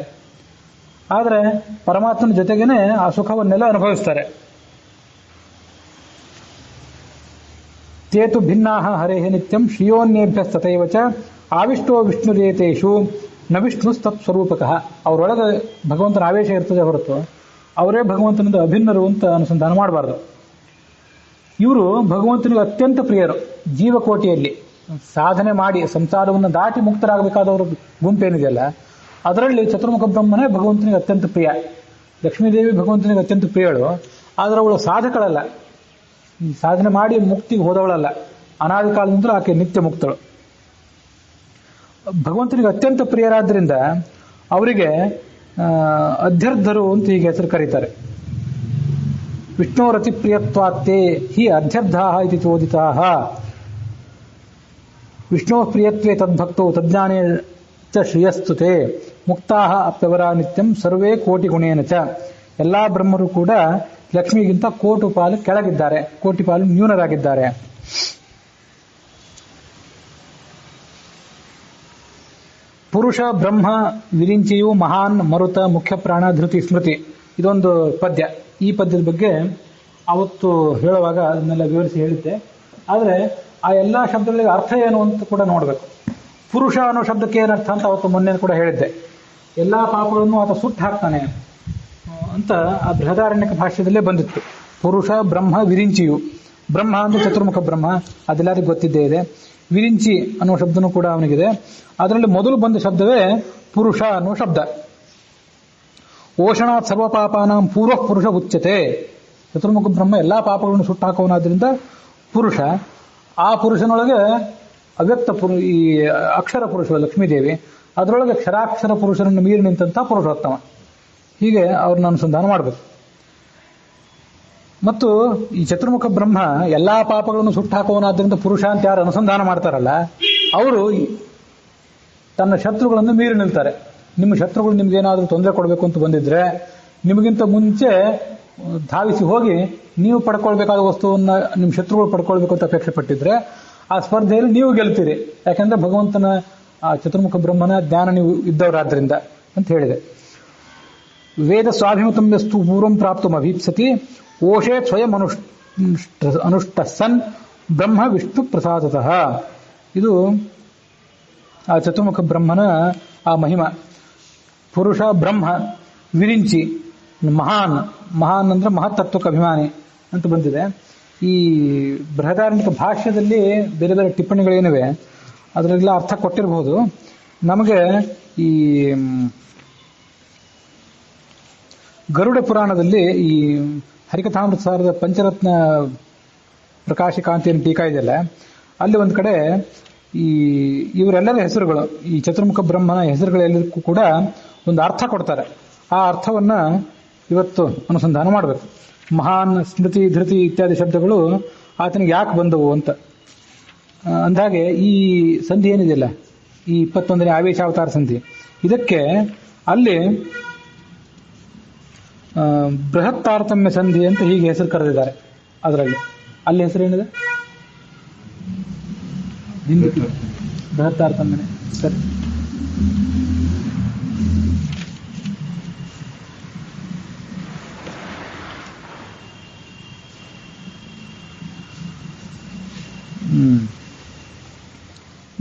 ಆದರೆ ಪರಮಾತ್ಮನ ಜೊತೆಗೇನೆ ಆ ಸುಖವನ್ನೆಲ್ಲ ಅನುಭವಿಸ್ತಾರೆ. ತೇತು ಭಿನ್ನಾಹ ಹರೇಹ ನಿತ್ಯಂ ಶ್ರಿಯೋನ್ಯೇಭ್ಯ ತಥೈವ ಚ ಆವಿಷ್ಟೋ ವಿಷ್ಣುರೇತೇಷು ನ ವಿಷ್ಣು ತತ್ಸ್ವರೂಪಕಃ. ಅವರೊಳಗೆ ಭಗವಂತನ ಆವೇಶ ಇರ್ತದೆ ಹೊರತು ಅವರೇ ಭಗವಂತನಿಂದ ಅಭಿನ್ನರು ಅಂತ ಅನುಸಂಧಾನ ಮಾಡಬಾರ್ದು. ಇವರು ಭಗವಂತನಿಗೆ ಅತ್ಯಂತ ಪ್ರಿಯರು. ಜೀವಕೋಟಿಯಲ್ಲಿ ಸಾಧನೆ ಮಾಡಿ ಸಂಸಾರವನ್ನು ದಾಟಿ ಮುಕ್ತರಾಗಬೇಕಾದವರು ಗುಂಪೇನಿದೆಯಲ್ಲ, ಅದರಲ್ಲಿ ಚತುರ್ಮುಖ ಬ್ರಹ್ಮನೇ ಭಗವಂತನಿಗೆ ಅತ್ಯಂತ ಪ್ರಿಯ. ಲಕ್ಷ್ಮೀದೇವಿ ಭಗವಂತನಿಗೆ ಅತ್ಯಂತ ಪ್ರಿಯಳು. ಆದರೆ ಅವಳು ಸಾಧಕಳಲ್ಲ, ಸಾಧನೆ ಮಾಡಿ ಮುಕ್ತಿಗೆ ಹೋದವಳಲ್ಲ. ಅನಾದಿ ಕಾಲದಿಂದಲೂ ಆಕೆ ನಿತ್ಯ ಮುಕ್ತಳು. ಭಗವಂತನಿಗೆ ಅತ್ಯಂತ ಪ್ರಿಯರಾದ್ರಿಂದ ಅವರಿಗೆ ಅಧ್ಯರ್ಧರು ಅಂತ ಹೀಗೆ ಹೆಸರು ಕರೀತಾರೆ. ವಿಷ್ಣೋರತಿ ಪ್ರಿಯತ್ವಾತ್ತೇ ಹಿ ಅಧ್ಯರ್ಧಾ ಇತಿ ಚೋದಿತಾ. ವಿಷ್ಣೋ ಪ್ರಿಯತ್ವೇ ತದ್ಭಕ್ತೋ ತಜ್ಞಾನೇ ಚ ಶ್ರಿಯಸ್ತುತೆ ಮುಕ್ತಾ ಅಪ್ಯವರ ನಿತ್ಯಂ ಸರ್ವೇ ಕೋಟಿ ಗುಣೇನ ಚ. ಎಲ್ಲಾ ಬ್ರಹ್ಮರು ಕೂಡ ಲಕ್ಷ್ಮಿಗಿಂತ ಕೋಟಿ ಪಾಲು ಕೆಳಗಿದ್ದಾರೆ, ಕೋಟಿ ಪಾಲು ನ್ಯೂನರಾಗಿದ್ದಾರೆ. ಪುರುಷ ಬ್ರಹ್ಮ ವಿರಿಂಚಿಯು ಮಹಾನ್ ಮರುತ ಮುಖ್ಯ ಪ್ರಾಣ ಧೃತಿ ಸ್ಮೃತಿ. ಇದೊಂದು ಪದ್ಯ. ಈ ಪದ್ಯದ ಬಗ್ಗೆ ಅವತ್ತು ಹೇಳುವಾಗ ಅದನ್ನೆಲ್ಲ ವಿವರಿಸಿ ಹೇಳಿದ್ದೆ. ಆದರೆ ಆ ಎಲ್ಲಾ ಶಬ್ದಗಳಿಗೆ ಅರ್ಥ ಏನು ಅಂತ ಕೂಡ ನೋಡಬೇಕು. ಪುರುಷ ಅನ್ನೋ ಶಬ್ದಕ್ಕೆ ಏನರ್ಥ ಅಂತ ಅವತ್ತು ಮೊನ್ನೆ ಕೂಡ ಹೇಳಿದ್ದೆ. ಎಲ್ಲಾ ಪಾಪಗಳನ್ನು ಆತ ಸುಟ್ಟು ಹಾಕ್ತಾನೆ ಅಂತ ಆ ಬೃಹದಾರಣ್ಯಕ ಭಾಷ್ಯದಲ್ಲೇ ಬಂದಿತ್ತು. ಪುರುಷ ಬ್ರಹ್ಮ ವಿರಿಂಚಿಯು. ಬ್ರಹ್ಮ ಅಂದ್ರೆ ಚತುರ್ಮುಖ ಬ್ರಹ್ಮ, ಅದೆಲ್ಲರಿಗೂ ಗೊತ್ತಿದ್ದೇ ಇದೆ. ವಿರಿಂಚಿ ಅನ್ನೋ ಶಬ್ದನೂ ಕೂಡ ಅವನಿಗಿದೆ. ಅದರಲ್ಲಿ ಮೊದಲು ಬಂದ ಶಬ್ದವೇ ಪುರುಷ ಅನ್ನೋ ಶಬ್ದ. ಓಷಣಾತ್ ಸರ್ವ ಪಾಪಾನಾಂ ಪೂರ್ವ ಪುರುಷ ಉಚ್ಯತೆ. ಚತುರ್ಮುಖ ಬ್ರಹ್ಮ ಎಲ್ಲಾ ಪಾಪಗಳನ್ನು ಸುಟ್ಟು ಹಾಕುವನಾದ್ರಿಂದ ಪುರುಷ. ಆ ಪುರುಷನೊಳಗೆ ಅವ್ಯಕ್ತ ಈ ಅಕ್ಷರ ಪುರುಷ ಲಕ್ಷ್ಮೀದೇವಿ, ಅದರೊಳಗೆ ಕ್ಷರಾಕ್ಷರ ಪುರುಷರನ್ನು ಮೀರಿ ನಿಂತಹ ಪುರುಷೋತ್ತಮ. ಹೀಗೆ ಅವ್ರನ್ನ ಅನುಸಂಧಾನ ಮಾಡಬೇಕು. ಮತ್ತು ಈ ಚತುರ್ಮುಖ ಬ್ರಹ್ಮ ಎಲ್ಲಾ ಪಾಪಗಳನ್ನು ಸುಟ್ಟು ಹಾಕುವನಾದ್ರಿಂದ ಪುರುಷ ಅಂತ ಯಾರು ಅನುಸಂಧಾನ ಮಾಡ್ತಾರಲ್ಲ, ಅವರು ತನ್ನ ಶತ್ರುಗಳನ್ನು ಮೀರಿ ನಿಲ್ತಾರೆ. ನಿಮ್ಮ ಶತ್ರುಗಳು ನಿಮ್ಗೇನಾದ್ರೂ ತೊಂದರೆ ಕೊಡಬೇಕು ಅಂತ ಬಂದಿದ್ರೆ ನಿಮಗಿಂತ ಮುಂಚೆ ಧಾವಿಸಿ ಹೋಗಿ ನೀವು ಪಡ್ಕೊಳ್ಬೇಕಾದ ವಸ್ತುವನ್ನ ನಿಮ್ಮ ಶತ್ರುಗಳು ಪಡ್ಕೊಳ್ಬೇಕು ಅಂತ ಅಪೇಕ್ಷೆ ಪಟ್ಟಿದ್ರೆ ಆ ಸ್ಪರ್ಧೆಯಲ್ಲಿ ನೀವು ಗೆಲ್ತೀರಿ. ಯಾಕಂದ್ರೆ ಭಗವಂತನ ಆ ಚತುರ್ಮುಖ ಬ್ರಹ್ಮನ ಜ್ಞಾನ ನೀವು ಇದ್ದವರಾದ್ರಿಂದ ಅಂತ ಹೇಳಿದೆ. ವೇದ ಸ್ವಾಭಿಮತಂ ಯಸ್ತು ಪೂರ್ವಂ ಪ್ರಾಪ್ತು ಅಭೀಪ್ಸತಿ ಓಷೇ ಸ್ವಯಂ ಅನುಷ್ಠಸನ್ ಬ್ರಹ್ಮ ವಿಷ್ಣು ಪ್ರಸಾದತಃ. ಇದು ಆ ಚತುರ್ಮುಖ ಬ್ರಹ್ಮನ ಆ ಮಹಿಮ. ಪುರುಷ ಬ್ರಹ್ಮ ವಿರಿಂಚಿ ಮಹಾನ್. ಮಹಾನ್ ಅಂದ್ರೆ ಮಹತ್ತತ್ವಕ್ಕೆ ಅಭಿಮಾನಿ ಅಂತ ಬಂದಿದೆ. ಈ ಬೃಹದಾರಣ್ಯಕ ಭಾಷ್ಯದಲ್ಲಿ ಬೇರೆ ಬೇರೆ ಟಿಪ್ಪಣಿಗಳೇನಿವೆ ಅದರೆಲ್ಲ ಅರ್ಥ ಕೊಟ್ಟಿರಬಹುದು. ನಮಗೆ ಈ ಗರುಡ ಪುರಾಣದಲ್ಲಿ ಈ ಹರಿಕಥಾಮೃತ ಸಾರದ ಪಂಚರತ್ನ ಪ್ರಕಾಶಕಾಂತಿ ಟೀಕಾ ಇದೆಯಲ್ಲ, ಅಲ್ಲಿ ಒಂದು ಕಡೆ ಈ ಇವರೆಲ್ಲರ ಹೆಸರುಗಳು, ಈ ಚತುರ್ಮುಖ ಬ್ರಹ್ಮನ ಹೆಸರುಗಳೆಲ್ಲದಕ್ಕೂ ಕೂಡ ಒಂದು ಅರ್ಥ ಕೊಡ್ತಾರೆ. ಆ ಅರ್ಥವನ್ನ ಇವತ್ತು ಅನುಸಂಧಾನ ಮಾಡಬೇಕು. ಮಹಾನ್, ಸ್ಮೃತಿ, ಧೃತಿ ಇತ್ಯಾದಿ ಶಬ್ದಗಳು ಆತನಿಗೆ ಯಾಕೆ ಬಂದವು ಅಂತ. ಅಂದಾಗೆ ಈ ಸಂಧಿ ಏನಿದೆಯಲ್ಲ, ಈ 21ನೇ ಆವೇಶಾವತಾರ ಸಂಧಿ, ಇದಕ್ಕೆ ಅಲ್ಲಿ ಬೃಹತ್ ತಾರತಮ್ಯ ಸಂಧಿ ಅಂತ ಹೀಗೆ ಹೆಸರು ಕರೆದಿದ್ದಾರೆ. ಅದರಲ್ಲಿ ಅಲ್ಲಿ ಹೆಸರೇನಿದೆ? ಬೃಹತ್ ತಾರತಮ್ಯನೇ. ಸರಿ,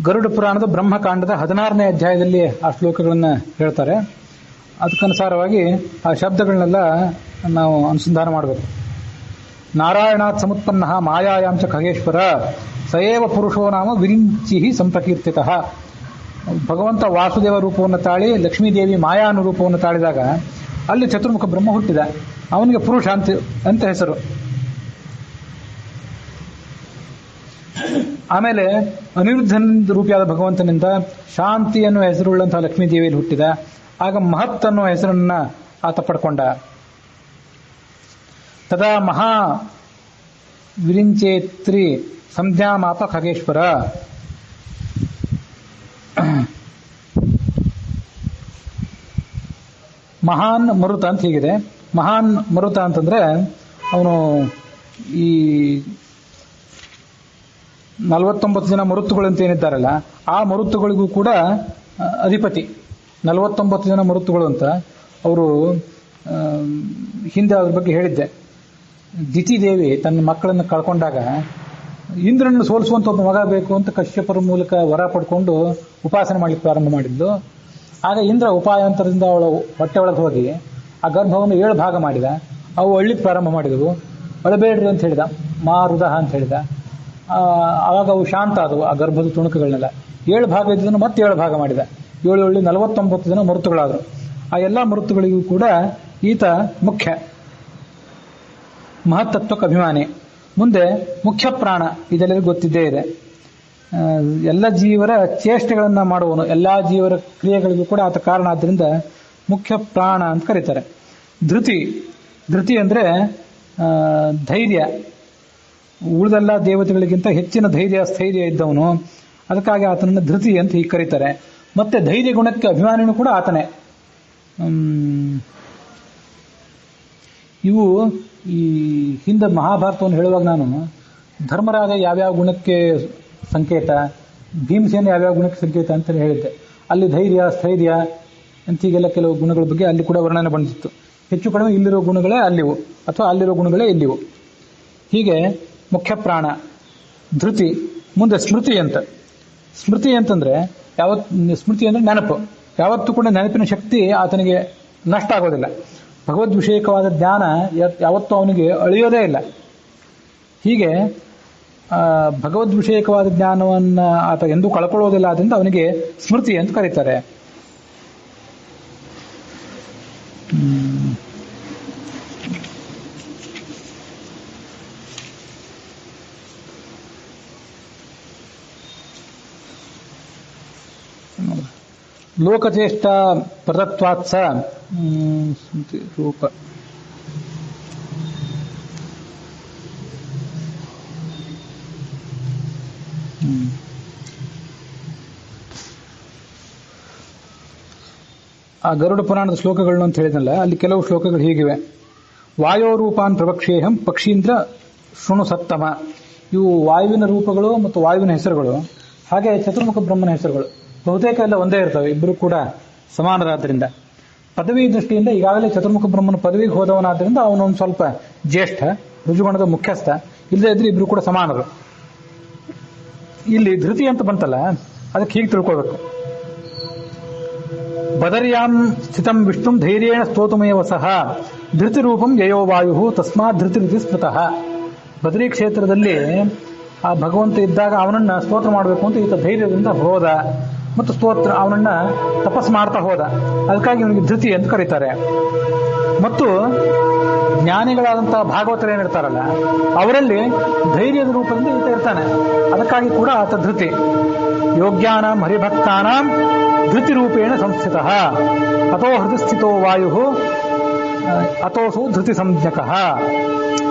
ಗರುಡ ಪುರಾಣದ ಬ್ರಹ್ಮಕಾಂಡದ 16ನೇ ಅಧ್ಯಾಯದಲ್ಲಿ ಆ ಶ್ಲೋಕಗಳನ್ನ ಹೇಳ್ತಾರೆ. ಅದಕ್ಕನುಸಾರವಾಗಿ ಆ ಶಬ್ದಗಳನ್ನೆಲ್ಲ ನಾವು ಅನುಸಂಧಾನ ಮಾಡಬೇಕು. ನಾರಾಯಣಾತ್ ಸಮುತ್ಪನ್ನ ಮಾಯಾಯಾಂಚ ಖಗೇಶ್ವರ ಸಯೇವ ಪುರುಷೋ ನಾಮ ವಿರಿಂಚಿ ಸಂಪ್ರಕೀರ್ತಿತ. ಭಗವಂತ ವಾಸುದೇವ ರೂಪವನ್ನು ತಾಳಿ ಲಕ್ಷ್ಮೀದೇವಿ ಮಾಯಾನು ರೂಪವನ್ನು ತಾಳಿದಾಗ ಅಲ್ಲಿ ಚತುರ್ಮುಖ ಬ್ರಹ್ಮ ಹುಟ್ಟಿದ. ಅವನಿಗೆ ಪುರುಷ ಅಂತ ಹೆಸರು. ಆಮೇಲೆ ಅನಿರುದ್ಧ ರೂಪಿಯಾದ ಭಗವಂತನಿಂದ ಶಾಂತಿ ಅನ್ನುವ ಹೆಸರುಳ್ಳಂತಹ ಲಕ್ಷ್ಮೀದೇವಿಯಲ್ಲಿ ಹುಟ್ಟಿದ. ಆಗ ಮಹತ್ ಅನ್ನುವ ಹೆಸರನ್ನ ಆತ ಪಡ್ಕೊಂಡ. ತದಾ ಮಹಾ ವಿರಿಂಚೇತ್ರಿ ಸಂಜ್ಞಾಮಾಪ ಖಗೇಶ್ವರ. ಮಹಾನ್ ಮರುತ ಅಂತ ಹೀಗಿದೆ. ಮಹಾನ್ ಮರುತ ಅಂತಂದ್ರೆ ಅವನು ಈ 49 ಜನ ಮರುತ್ತುಗಳು ಅಂತ ಏನಿದ್ದಾರಲ್ಲ, ಆ ಮರುತ್ತುಗಳಿಗೂ ಕೂಡ ಅಧಿಪತಿ. 49 ಜನ ಮರುತ್ತುಗಳು ಅಂತ ಅವರು ಹಿಂದೆ ಅದ್ರ ಬಗ್ಗೆ ಹೇಳಿದ್ದೆ. ದಿತಿದೇವಿ ತನ್ನ ಮಕ್ಕಳನ್ನು ಕಳ್ಕೊಂಡಾಗ ಇಂದ್ರನನ್ನು ಸೋಲಿಸುವಂತ ಒಬ್ಬ ಮಗ ಬೇಕು ಅಂತ ಕಶ್ಯಪರ ಮೂಲಕ ವರ ಪಡ್ಕೊಂಡು ಉಪಾಸನೆ ಮಾಡ್ಲಿಕ್ಕೆ ಪ್ರಾರಂಭ ಮಾಡಿದ್ದು. ಆಗ ಇಂದ್ರ ಉಪಾಯಾಂತರದಿಂದ ಅವಳ ಹೊಟ್ಟೆ ಒಳಗೆ ಹೋಗಿ ಆ ಗರ್ಭವನ್ನು 7 ಭಾಗ ಮಾಡಿದ. ಅವು ಅಳ್ಳಿಕ್ಕೆ ಪ್ರಾರಂಭ ಮಾಡಿದವು. ಅಳಬೇಡ್ರಿ ಅಂತ ಹೇಳಿದ, ಮಾರುದಹ ಅಂತ ಹೇಳಿದ. ಆವಾಗ ಅವು ಶಾಂತ ಆದವು, ಆ ಗರ್ಭದ ತುಣುಕುಗಳನ್ನೆಲ್ಲ. 7 ಭಾಗ ಇದ್ದನ್ನು ಮತ್ತೆ 7 ಭಾಗ ಮಾಡಿದ. 7 49 ಜನ ಮರುತ್ತುಗಳಾದರು. ಆ ಎಲ್ಲ ಮರುತ್ತುಗಳಿಗೂ ಕೂಡ ಈತ ಮುಖ್ಯ, ಮಹತ್ತತ್ವಕ್ಕೆ ಅಭಿಮಾನಿ. ಮುಂದೆ ಮುಖ್ಯ ಪ್ರಾಣ, ಇದೆಲ್ಲರಿಗೂ ಗೊತ್ತಿದ್ದೇ ಇದೆ. ಎಲ್ಲ ಜೀವರ ಚೇಷ್ಟೆಗಳನ್ನ ಮಾಡುವನು, ಎಲ್ಲಾ ಜೀವರ ಕ್ರಿಯೆಗಳಿಗೂ ಕೂಡ ಆತ ಕಾರಣ. ಆದ್ದರಿಂದ ಮುಖ್ಯ ಪ್ರಾಣ ಅಂತ ಕರೀತಾರೆ. ಧೃತಿ, ಧೃತಿ ಅಂದ್ರೆ ಧೈರ್ಯ. ಉಳಿದೆಲ್ಲ ದೇವತೆಗಳಿಗಿಂತ ಹೆಚ್ಚಿನ ಧೈರ್ಯ ಸ್ಥೈರ್ಯ ಇದ್ದವನು. ಅದಕ್ಕಾಗಿ ಆತನನ್ನು ಧೃತಿ ಅಂತ ಹೀಗೆ ಕರೀತಾರೆ. ಮತ್ತೆ ಧೈರ್ಯ ಗುಣಕ್ಕೆ ಅಭಿಮಾನಿನೂ ಕೂಡ ಆತನೇ. ಇವು ಈ ಹಿಂದೆ ಮಹಾಭಾರತವನ್ನು ಹೇಳುವಾಗ ನಾನು ಧರ್ಮರಾಜ ಯಾವ್ಯಾವ ಗುಣಕ್ಕೆ ಸಂಕೇತ, ಭೀಮಸೇನ ಯಾವ್ಯಾವ ಗುಣಕ್ಕೆ ಸಂಕೇತ ಅಂತ ಹೇಳಿದ್ದೆ. ಅಲ್ಲಿ ಧೈರ್ಯ, ಸ್ಥೈರ್ಯ ಅಂತೀಗೆಲ್ಲ ಕೆಲವು ಗುಣಗಳ ಬಗ್ಗೆ ಅಲ್ಲಿ ಕೂಡ ವರ್ಣನೆ ಬಂದಿತ್ತು. ಹೆಚ್ಚು ಕಡಿಮೆ ಇಲ್ಲಿರೋ ಗುಣಗಳೇ ಅಲ್ಲಿವು, ಅಥವಾ ಅಲ್ಲಿರೋ ಗುಣಗಳೇ ಇಲ್ಲಿವು. ಹೀಗೆ ಮುಖ್ಯ ಪ್ರಾಣ, ಧೃತಿ. ಮುಂದೆ ಸ್ಮೃತಿ ಅಂತ. ಸ್ಮೃತಿ ಅಂತಂದ್ರೆ ಸ್ಮೃತಿ ಅಂದ್ರೆ ನೆನಪು. ಯಾವತ್ತೂ ಕೂಡ ನೆನಪಿನ ಶಕ್ತಿ ಆತನಿಗೆ ನಷ್ಟ ಆಗೋದಿಲ್ಲ. ಭಗವದ್ ವಿಷಯಕವಾದ ಜ್ಞಾನ ಯಾವತ್ತೂ ಅವನಿಗೆ ಅಳಿಯೋದೇ ಇಲ್ಲ. ಹೀಗೆ ಭಗವದ್ ವಿಷಯಕವಾದ ಜ್ಞಾನವನ್ನ ಆತ ಎಂದೂ ಕಳ್ಕೊಳ್ಳೋದಿಲ್ಲ. ಆದ್ರಿಂದ ಅವನಿಗೆ ಸ್ಮೃತಿ ಅಂತ ಕರೀತಾರೆ. ಲೋಕಚೇಷ್ಟ ಪ್ರದತ್ವಾತ್ಸ ಸ್ಮೃತಿ ರೂಪ. ಆ ಗರುಡ ಪುರಾಣದ ಶ್ಲೋಕಗಳನ್ನು ಅಂತ ಹೇಳಿದ್ನಲ್ಲ, ಅಲ್ಲಿ ಕೆಲವು ಶ್ಲೋಕಗಳು ಹೀಗಿವೆ. ವಾಯೋರೂಪಾನ್ ಪ್ರವಕ್ಷೇಹಂ ಪಕ್ಷೀಂದ್ರ ಶೃಣು ಸತ್ತಮ. ಇವು ವಾಯುವಿನ ರೂಪಗಳು ಮತ್ತು ವಾಯುವಿನ ಹೆಸರುಗಳು. ಹಾಗೆ ಚತುರ್ಮುಖ ಬ್ರಹ್ಮನ ಹೆಸರುಗಳು ಬಹುತೇಕ ಎಲ್ಲ ಒಂದೇ ಇರ್ತವೆ, ಇಬ್ಬರು ಕೂಡ ಸಮಾನರಾದ್ರಿಂದ. ಪದವಿ ದೃಷ್ಟಿಯಿಂದ ಈಗಾಗಲೇ ಚತುರ್ಮುಖ ಬ್ರಹ್ಮನ ಪದವಿಗೆ ಹೋದವನಾದ್ರಿಂದ ಅವನೊಂದು ಸ್ವಲ್ಪ ಜ್ಯೇಷ್ಠ, ರುಜುಗಣದ ಮುಖ್ಯಸ್ಥ. ಇಲ್ಲದೇ ಇದ್ರೆ ಇಬ್ರು ಕೂಡ ಸಮಾನರು. ಇಲ್ಲಿ ಧೃತಿ ಅಂತ ಬಂತಲ್ಲ, ಅದಕ್ಕೆ ಹೀಗೆ ತಿಳ್ಕೊಳ್ಬೇಕು. ಬದರ್ಯಾಂ ಸ್ಥಿತಂ ವಿಷ್ಣು ಧೈರ್ಯೇಣ ಸ್ತೋತುಮೇವ ಸಹ ಧೃತಿ ರೂಪಂ ಯಯೋ ವಾಯು ತಸ್ಮಾತ್ ಧೃತಿ ರೀತಿ ಸ್ಮೃತಃ. ಬದರಿ ಕ್ಷೇತ್ರದಲ್ಲಿ ಆ ಭಗವಂತ ಇದ್ದಾಗ ಅವನನ್ನ ಸ್ತೋತ್ರ ಮಾಡಬೇಕು ಅಂತ ಈತ ಧೈರ್ಯದಿಂದ ಹೋದ. ಮತ್ತು ಸ್ತೋತ್ರ, ಅವನನ್ನ ತಪಸ್ ಮಾಡ್ತಾ ಹೋದ, ಅದಕ್ಕಾಗಿ ಇವನಿಗೆ ಧೃತಿ ಅಂತ ಕರೀತಾರೆ. ಮತ್ತು ಜ್ಞಾನಿಗಳಾದಂತಹ ಭಾಗವತರು ಏನಿರ್ತಾರಲ್ಲ, ಅವರಲ್ಲಿ ಧೈರ್ಯದ ರೂಪದಲ್ಲಿ ಈತ ಇರ್ತಾನೆ, ಅದಕ್ಕಾಗಿ ಕೂಡ ಆತ ಧೃತಿ. ಯೋಗ್ಯಾನಾಂ ಹರಿಭಕ್ತಾನಾಂ ಧೃತಿ ರೂಪೇಣ ಸಂಸ್ಥಿತ ಅಥೋ ಹೃದಯ ಸ್ಥಿತೋ ವಾಯು ಅಥೋಸು ಧೃತಿ ಸಂಜ್ಞಕಃ.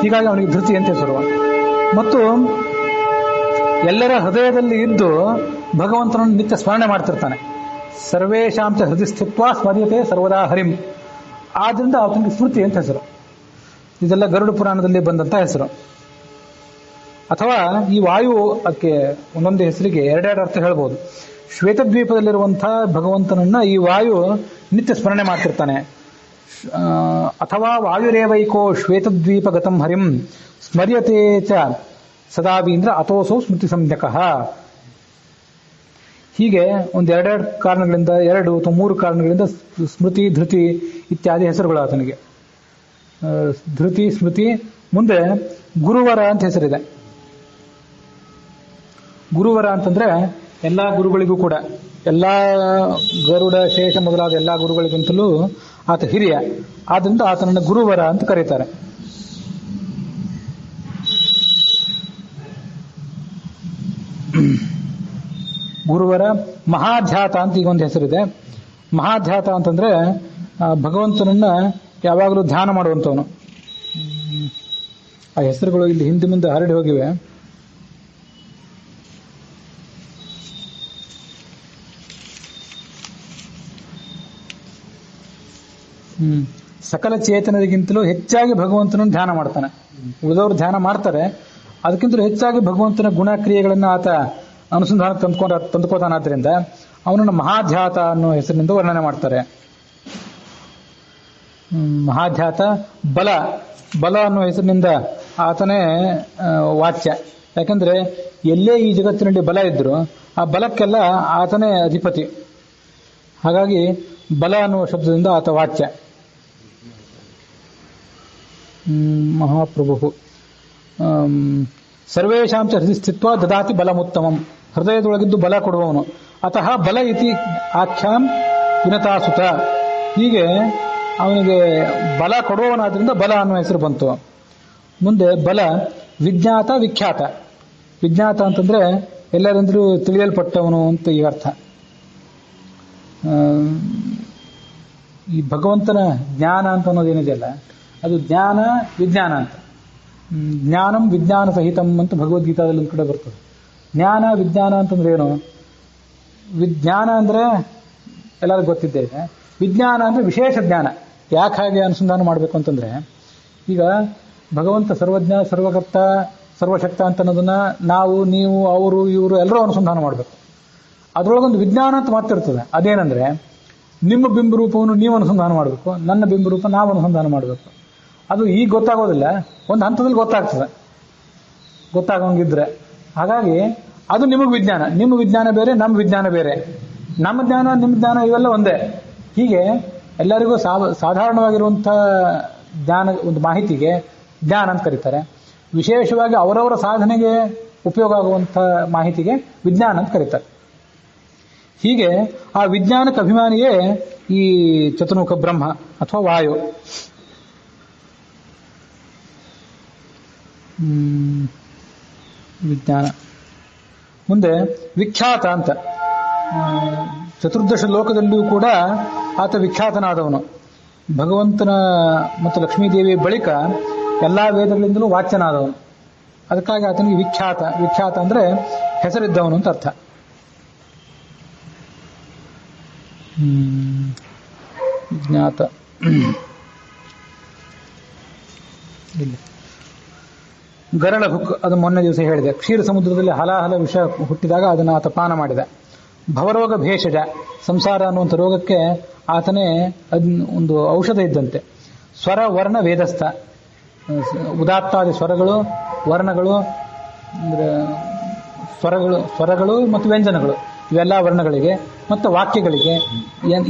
ಹೀಗಾಗಿ ಅವನಿಗೆ ಧೃತಿ ಅಂತ ಹೆಸರು. ಮತ್ತು ಎಲ್ಲರ ಹೃದಯದಲ್ಲಿ ಇದ್ದು ಭಗವಂತನನ್ನು ನಿತ್ಯ ಸ್ಮರಣೆ ಮಾಡ್ತಿರ್ತಾನೆ. ಸರ್ವೇಶಾಂಚ ಹೃದಯ ಸ್ಥಿತ್ವ ಸ್ಮರ್ಯತೆ ಸರ್ವದಾ ಹರಿಂ. ಆದ್ರಿಂದ ಅವನಿಗೆ ಸ್ಮೃತಿ ಅಂತ ಹೆಸರು. ಇದೆಲ್ಲ ಗರುಡ ಪುರಾಣದಲ್ಲಿ ಬಂದಂತ ಹೆಸರು. ಅಥವಾ ಈ ವಾಯು, ಅದಕ್ಕೆ ಒಂದೊಂದು ಹೆಸರಿಗೆ ಎರಡೆರಡು ಅರ್ಥ ಹೇಳ್ಬೋದು. ಶ್ವೇತದ್ವೀಪದಲ್ಲಿರುವಂತಹ ಭಗವಂತನನ್ನ ಈ ವಾಯು ನಿತ್ಯ ಸ್ಮರಣೆ ಮಾಡ್ತಿರ್ತಾನೆ. ಅಥವಾ ವಾಯುರೇವೈಕೋ ಶ್ವೇತದ್ವೀಪ ಗತಂ ಹರಿಂ ಸ್ಮರ್ಯತೆ ಚ ಸದಾವೀಂದ್ರ ಅಥೋಸೋ ಸ್ಮೃತಿ ಸಂಜ್ಞಕಃ. ಹೀಗೆ ಒಂದು ಎರಡೆರಡು ಕಾರಣಗಳಿಂದ, 2 ಅಥವಾ 3 ಕಾರಣಗಳಿಂದ ಸ್ಮೃತಿ, ಧೃತಿ ಇತ್ಯಾದಿ ಹೆಸರುಗಳು ಆತನಿಗೆ. ಧೃತಿ, ಸ್ಮೃತಿ. ಮುಂದೆ ಗುರುವರ ಅಂತ ಹೆಸರಿದೆ. ಗುರುವರ ಅಂತಂದ್ರೆ ಎಲ್ಲಾ ಗುರುಗಳಿಗೂ ಕೂಡ, ಎಲ್ಲಾ ಗರುಡ, ಶೇಷ ಮೊದಲಾದ ಎಲ್ಲಾ ಗುರುಗಳಿಗಿಂತಲೂ ಆತ ಹಿರಿಯ. ಆದ್ರಿಂದ ಆತನನ್ನು ಗುರುವರ ಅಂತ ಕರೀತಾರೆ. ಗುರುವರ. ಮಹಾಧ್ಯಾತ ಅಂತ ಈಗ ಒಂದು ಹೆಸರಿದೆ. ಮಹಾಧ್ಯಾತ ಅಂತಂದ್ರೆ ಭಗವಂತನನ್ನ ಯಾವಾಗಲೂ ಧ್ಯಾನ ಮಾಡುವಂತವನು. ಆ ಹೆಸರುಗಳು ಇಲ್ಲಿ ಹಿಂದೆ ಮುಂದೆ ಹರಡಿ ಹೋಗಿವೆ. ಸಕಲ ಚೇತನರಿಗಿಂತಲೂ ಹೆಚ್ಚಾಗಿ ಭಗವಂತನನ್ನು ಧ್ಯಾನ ಮಾಡ್ತಾನೆ. ಉಳಿದವರು ಧ್ಯಾನ ಮಾಡ್ತಾರೆ, ಅದಕ್ಕಿಂತಲೂ ಹೆಚ್ಚಾಗಿ ಭಗವಂತನ ಗುಣಕ್ರಿಯೆಗಳನ್ನು ಆತ ಅನುಸಂಧಾನ ತಂದುಕೋತಾನಾದ್ರಿಂದ ಅವನನ್ನು ಮಹಾಧ್ಯಾತ ಅನ್ನೋ ಹೆಸರಿನಿಂದ ವರ್ಣನೆ ಮಾಡ್ತಾರೆ. ಮಹಾಧ್ಯಾತ. ಬಲ. ಬಲ ಅನ್ನೋ ಹೆಸರಿನಿಂದ ಆತನೇ ವಾಚ್ಯ. ಯಾಕಂದ್ರೆ ಎಲ್ಲೇ ಈ ಜಗತ್ತಿನಲ್ಲಿ ಬಲ ಇದ್ರು ಆ ಬಲಕ್ಕೆಲ್ಲ ಆತನೇ ಅಧಿಪತಿ. ಹಾಗಾಗಿ ಬಲ ಅನ್ನುವ ಶಬ್ದದಿಂದ ಆತ ವಾಚ್ಯ. ಮಹಾಪ್ರಭು. ಸರ್ವೇಶಾಂಚ ಹೃದಯ ಸ್ಥಿತ್ವ ದದಾತಿ ಬಲಮುತ್ತಮಂ. ಹೃದಯದೊಳಗಿದ್ದು ಬಲ ಕೊಡುವವನು. ಅತಃ ಬಲ ಇತಿ ಆಖ್ಯಾಂ ವಿನತಾಸುತ. ಹೀಗೆ ಅವನಿಗೆ ಬಲ ಕೊಡುವವನಾದ್ರಿಂದ ಬಲ ಅನ್ನುವ ಹೆಸರು ಬಂತು. ಮುಂದೆ ಬಲ. ವಿಜ್ಞಾತ, ವಿಖ್ಯಾತ. ವಿಜ್ಞಾತ ಅಂತಂದ್ರೆ ಎಲ್ಲರಿಂದಲೂ ತಿಳಿಯಲ್ಪಟ್ಟವನು ಅಂತ ಈ ಅರ್ಥ. ಈ ಭಗವಂತನ ಜ್ಞಾನ ಅಂತ ಅನ್ನೋದೇನಿದೆಯಲ್ಲ, ಅದು ಜ್ಞಾನ, ವಿಜ್ಞಾನ ಅಂತ. ಜ್ಞಾನಂ ವಿಜ್ಞಾನ ಸಹಿತಂ ಅಂತ ಭಗವದ್ಗೀತಾದಲ್ಲಿ ಒಂದು ಕಡೆ ಬರ್ತದೆ. ಜ್ಞಾನ, ವಿಜ್ಞಾನ ಅಂತಂದ್ರೆ ಏನು? ವಿಜ್ಞಾನ ಅಂದ್ರೆ ಎಲ್ಲರಿಗೂ ಗೊತ್ತಿದ್ದೇ ಇದೆ. ವಿಜ್ಞಾನ ಅಂದ್ರೆ ವಿಶೇಷ ಜ್ಞಾನ. ಯಾಕೆ ಹಾಗೆ ಅನುಸಂಧಾನ ಮಾಡಬೇಕು ಅಂತಂದ್ರೆ, ಈಗ ಭಗವಂತ ಸರ್ವಜ್ಞ, ಸರ್ವಕರ್ತ, ಸರ್ವಶಕ್ತ ಅಂತ ಅನ್ನೋದನ್ನ ನಾವು, ನೀವು, ಅವರು, ಇವರು ಎಲ್ಲರೂ ಅನುಸಂಧಾನ ಮಾಡಬೇಕು. ಅದರೊಳಗೊಂದು ವಿಜ್ಞಾನ ಅಂತ ಮಾತಿರ್ತದೆ. ಅದೇನಂದ್ರೆ, ನಿಮ್ಮ ಬಿಂಬರೂಪವನ್ನು ನೀವು ಅನುಸಂಧಾನ ಮಾಡಬೇಕು, ನನ್ನ ಬಿಂಬರೂಪ ನಾವು ಅನುಸಂಧಾನ ಮಾಡಬೇಕು. ಅದು ಈಗ ಗೊತ್ತಾಗೋದಿಲ್ಲ, ಒಂದು ಹಂತದಲ್ಲಿ ಗೊತ್ತಾಗೋಂಗಿದ್ರೆ. ಹಾಗಾಗಿ ಅದು ನಿಮಗೆ ವಿಜ್ಞಾನ. ನಿಮ್ಮ ವಿಜ್ಞಾನ ಬೇರೆ, ನಮ್ಮ ವಿಜ್ಞಾನ ಬೇರೆ. ನಮ್ಮ ಜ್ಞಾನ, ನಿಮ್ಮ ಜ್ಞಾನ ಇವೆಲ್ಲ ಒಂದೇ. ಹೀಗೆ ಎಲ್ಲರಿಗೂ ಸಾಧಾರಣವಾಗಿರುವಂತಹ ಜ್ಞಾನ, ಒಂದು ಮಾಹಿತಿಗೆ ಜ್ಞಾನ ಅಂತ ಕರೀತಾರೆ. ವಿಶೇಷವಾಗಿ ಅವರವರ ಸಾಧನೆಗೆ ಉಪಯೋಗ ಆಗುವಂಥ ಮಾಹಿತಿಗೆ ವಿಜ್ಞಾನ ಅಂತ ಕರೀತಾರೆ. ಹೀಗೆ ಆ ವಿಜ್ಞಾನಕ್ಕೆ ಅಭಿಮಾನಿಯೇ ಈ ಚತುರ್ಮುಖ ಬ್ರಹ್ಮ ಅಥವಾ ವಾಯು. ವಿಜ್ಞಾನ. ಮುಂದೆ ವಿಖ್ಯಾತ ಅಂತ. ಚತುರ್ದಶ ಲೋಕದಲ್ಲಿಯೂ ಕೂಡ ಆತ ವಿಖ್ಯಾತನಾದವನು. ಭಗವಂತನ ಮತ್ತು ಲಕ್ಷ್ಮೀದೇವಿಯ ಬಳಿಕ ಎಲ್ಲಾ ವೇದಗಳಿಂದಲೂ ವಾಚ್ಯನಾದವನು. ಅದಕ್ಕಾಗಿ ಆತನಿಗೆ ವಿಖ್ಯಾತ. ವಿಖ್ಯಾತ ಅಂದ್ರೆ ಹೆಸರಿದ್ದವನು ಅಂತ ಅರ್ಥ. ವಿಜ್ಞಾತ. ಗರಳ ಹುಕ್, ಅದು ಮೊನ್ನೆ ದಿವಸ ಹೇಳಿದೆ. ಕ್ಷೀರ ಸಮುದ್ರದಲ್ಲಿ ಹಲಾಹಲ ವಿಷ ಹುಟ್ಟಿದಾಗ ಅದನ್ನು ಆತ ಪಾನ ಮಾಡಿದ. ಭವರೋಗ ಭೇಷಜ, ಸಂಸಾರ ಅನ್ನುವಂಥ ರೋಗಕ್ಕೆ ಆತನೇ ಒಂದು ಔಷಧ ಇದ್ದಂತೆ. ಸ್ವರ ವರ್ಣ ವೇದಸ್ಥ. ಉದಾತ್ತಾದಿ ಸ್ವರಗಳು, ವರ್ಣಗಳು, ಸ್ವರಗಳು ಮತ್ತು ವ್ಯಂಜನಗಳು, ಇವೆಲ್ಲ ವರ್ಣಗಳಿಗೆ ಮತ್ತು ವಾಕ್ಯಗಳಿಗೆ,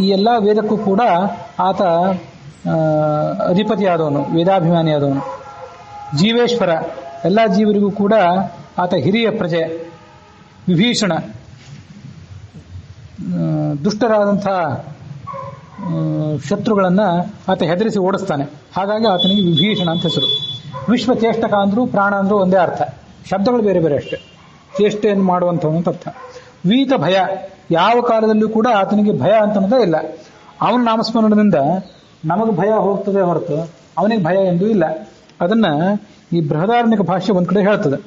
ಈ ಎಲ್ಲ ವೇದಕ್ಕೂ ಕೂಡ ಆತ ಅಧಿಪತಿಯಾದವನು, ವೇದಾಭಿಮಾನಿಯಾದವನು. ಜೀವೇಶ್ವರ, ಎಲ್ಲ ಜೀವರಿಗೂ ಕೂಡ ಆತ ಹಿರಿಯ ಪ್ರಜೆ. ವಿಭೀಷಣ, ದುಷ್ಟರಾದಂಥ ಶತ್ರುಗಳನ್ನ ಆತ ಹೆದರಿಸಿ ಓಡಿಸ್ತಾನೆ. ಹಾಗಾಗಿ ಆತನಿಗೆ ವಿಭೀಷಣ ಅಂತ ಹೆಸರು. ವಿಶ್ವಚೇಷ್ಟಕ ಅಂದ್ರು ಪ್ರಾಣ ಅಂದ್ರು ಒಂದೇ ಅರ್ಥ, ಶಬ್ದಗಳು ಬೇರೆ ಬೇರೆ ಅಷ್ಟೇ. ಚೇಷ್ಟೆಯನ್ನು ಮಾಡುವಂಥವನು ಅಂತ ಅರ್ಥ. ವೀತ ಭಯ, ಯಾವ ಕಾಲದಲ್ಲೂ ಕೂಡ ಆತನಿಗೆ ಭಯ ಅಂತ ಅನ್ನೋದೇ ಇಲ್ಲ. ಅವನ ನಾಮಸ್ಮರಣದಿಂದ ನಮಗೆ ಭಯ ಹೋಗ್ತದೆ ಹೊರತು ಅವನಿಗೆ ಭಯ ಎಂದೂ ಇಲ್ಲ. ಅದನ್ನ ಈ ಬೃಹದಾರಣ್ಯಕ ಭಾಷ್ಯ ಒಂದ್ ಕಡೆ ಹೇಳ್ತದೆ.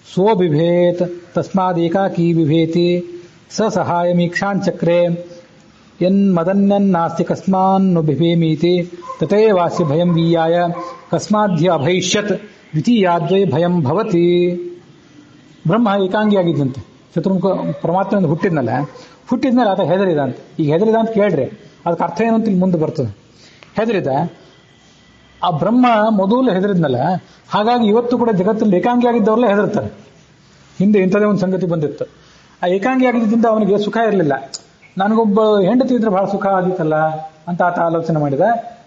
ಸೋ ಬಿಭೇತ್ ತಸ್ಮಾದ್ ಏಕಾಕಿ ಬಿಭೇತಿ ಸ ಸಹಾಯಮೀಕ್ಷಾಂಚಕ್ರೆ ಎನ್ ಮದನ್ಯನ್ನಾಸ್ತಿ ಕಸ್ಮಾನ್ನು ಬಿಭೇಮೀತಿ ತಥೇವಾಸ್ಯ ಭಯಂ ವೀಯಾಯ ಕಸ್ಮಾದ್ಯ ಅಭೈಷ್ಯತ್ ದ್ವಿತೀಯಾದ್ವೈ ಭಯಂ ಭವತಿ. ಬ್ರಹ್ಮ ಏಕಾಂಗಿಯಾಗಿದ್ದಂತೆ, ಚತುರ್ಮುಖ ಪರಮಾತ್ಮನಿಂದ ಹುಟ್ಟಿದ್ಮೇಲೆ ಆತ ಹೆದರಿದ ಅಂತ. ಈಗ ಹೆದರಿದ ಅಂತ ಕೇಳ್ರಿ, ಅದಕ್ಕೆ ಅರ್ಥ ಏನು ಅಂತ ಇಲ್ಲಿ ಮುಂದೆ ಬರ್ತದೆ. ಹೆದರಿದ ಆ ಬ್ರಹ್ಮ ಮೊದಲು ಹೆದರಿದ್ನಲ್ಲ, ಹಾಗಾಗಿ ಇವತ್ತು ಕೂಡ ಜಗತ್ತಲ್ಲಿ ಏಕಾಂಗಿಯಾಗಿದ್ದವರೆಲ್ಲ ಹೆದರ್ತಾರೆ. ಹಿಂದೆ ಇಂಥದೇ ಒಂದು ಸಂಗತಿ ಬಂದಿತ್ತು. ಆ ಏಕಾಂಗಿಯಾಗಿದ್ದರಿಂದ ಅವನಿಗೆ ಸುಖ ಇರಲಿಲ್ಲ. ನನಗೊಬ್ಬ ಹೆಂಡತಿ ಇದ್ರೆ ಬಹಳ ಸುಖ ಆಗಿತ್ತಲ್ಲ ಅಂತ ಆತ ಆಲೋಚನೆ ಮಾಡಿದ.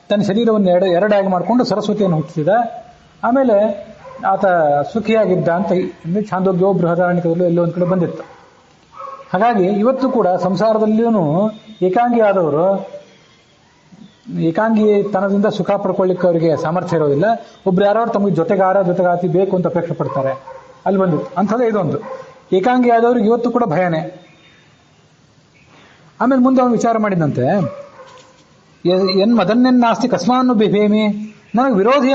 ತನ್ನ ಶರೀರವನ್ನು ಎರಡಾಗಿ ಮಾಡಿಕೊಂಡು ಸರಸ್ವತಿಯನ್ನು ಹುಟ್ಟಿಸಿದ. ಆಮೇಲೆ ಆತ ಸುಖಿಯಾಗಿದ್ದ ಅಂತ ಛಾಂದೋಗ್ಯೋ ಬೃಹದಾರಣ್ಯಕದಲ್ಲೂ ಎಲ್ಲೋ ಒಂದು ಕಡೆ ಬಂದಿತ್ತು. ಹಾಗಾಗಿ ಇವತ್ತು ಕೂಡ ಸಂಸಾರದಲ್ಲಿಯೂ ಏಕಾಂಗಿ ಆದವರು ಏಕಾಂಗಿತನದಿಂದ ಸುಖ ಪಡ್ಕೊಳ್ಳಿಕ್ಕೆ ಅವರಿಗೆ ಸಾಮರ್ಥ್ಯ ಇರೋದಿಲ್ಲ. ಒಬ್ರು ಯಾರು ತಮಗೆ ಜೊತೆಗಾತಿ ಬೇಕು ಅಂತ ಅಪೇಕ್ಷೆ ಪಡ್ತಾರೆ. ಅಲ್ಲಿ ಬಂದಿತ್ತು ಅಂಥದ್ದೇ ಇದೊಂದು. ಏಕಾಂಗಿ ಆದವ್ರಿಗೆ ಇವತ್ತು ಕೂಡ ಭಯನೇ. ಆಮೇಲೆ ಮುಂದೆ ಅವನು ವಿಚಾರ ಮಾಡಿದಂತೆ, ಎನ್ ಮದನ್ನೆನ್ನಾಸ್ತಿ ಕಸ್ಮಾನ್ನು ಬಿಭೇಮಿ, ನನಗೆ ವಿರೋಧಿ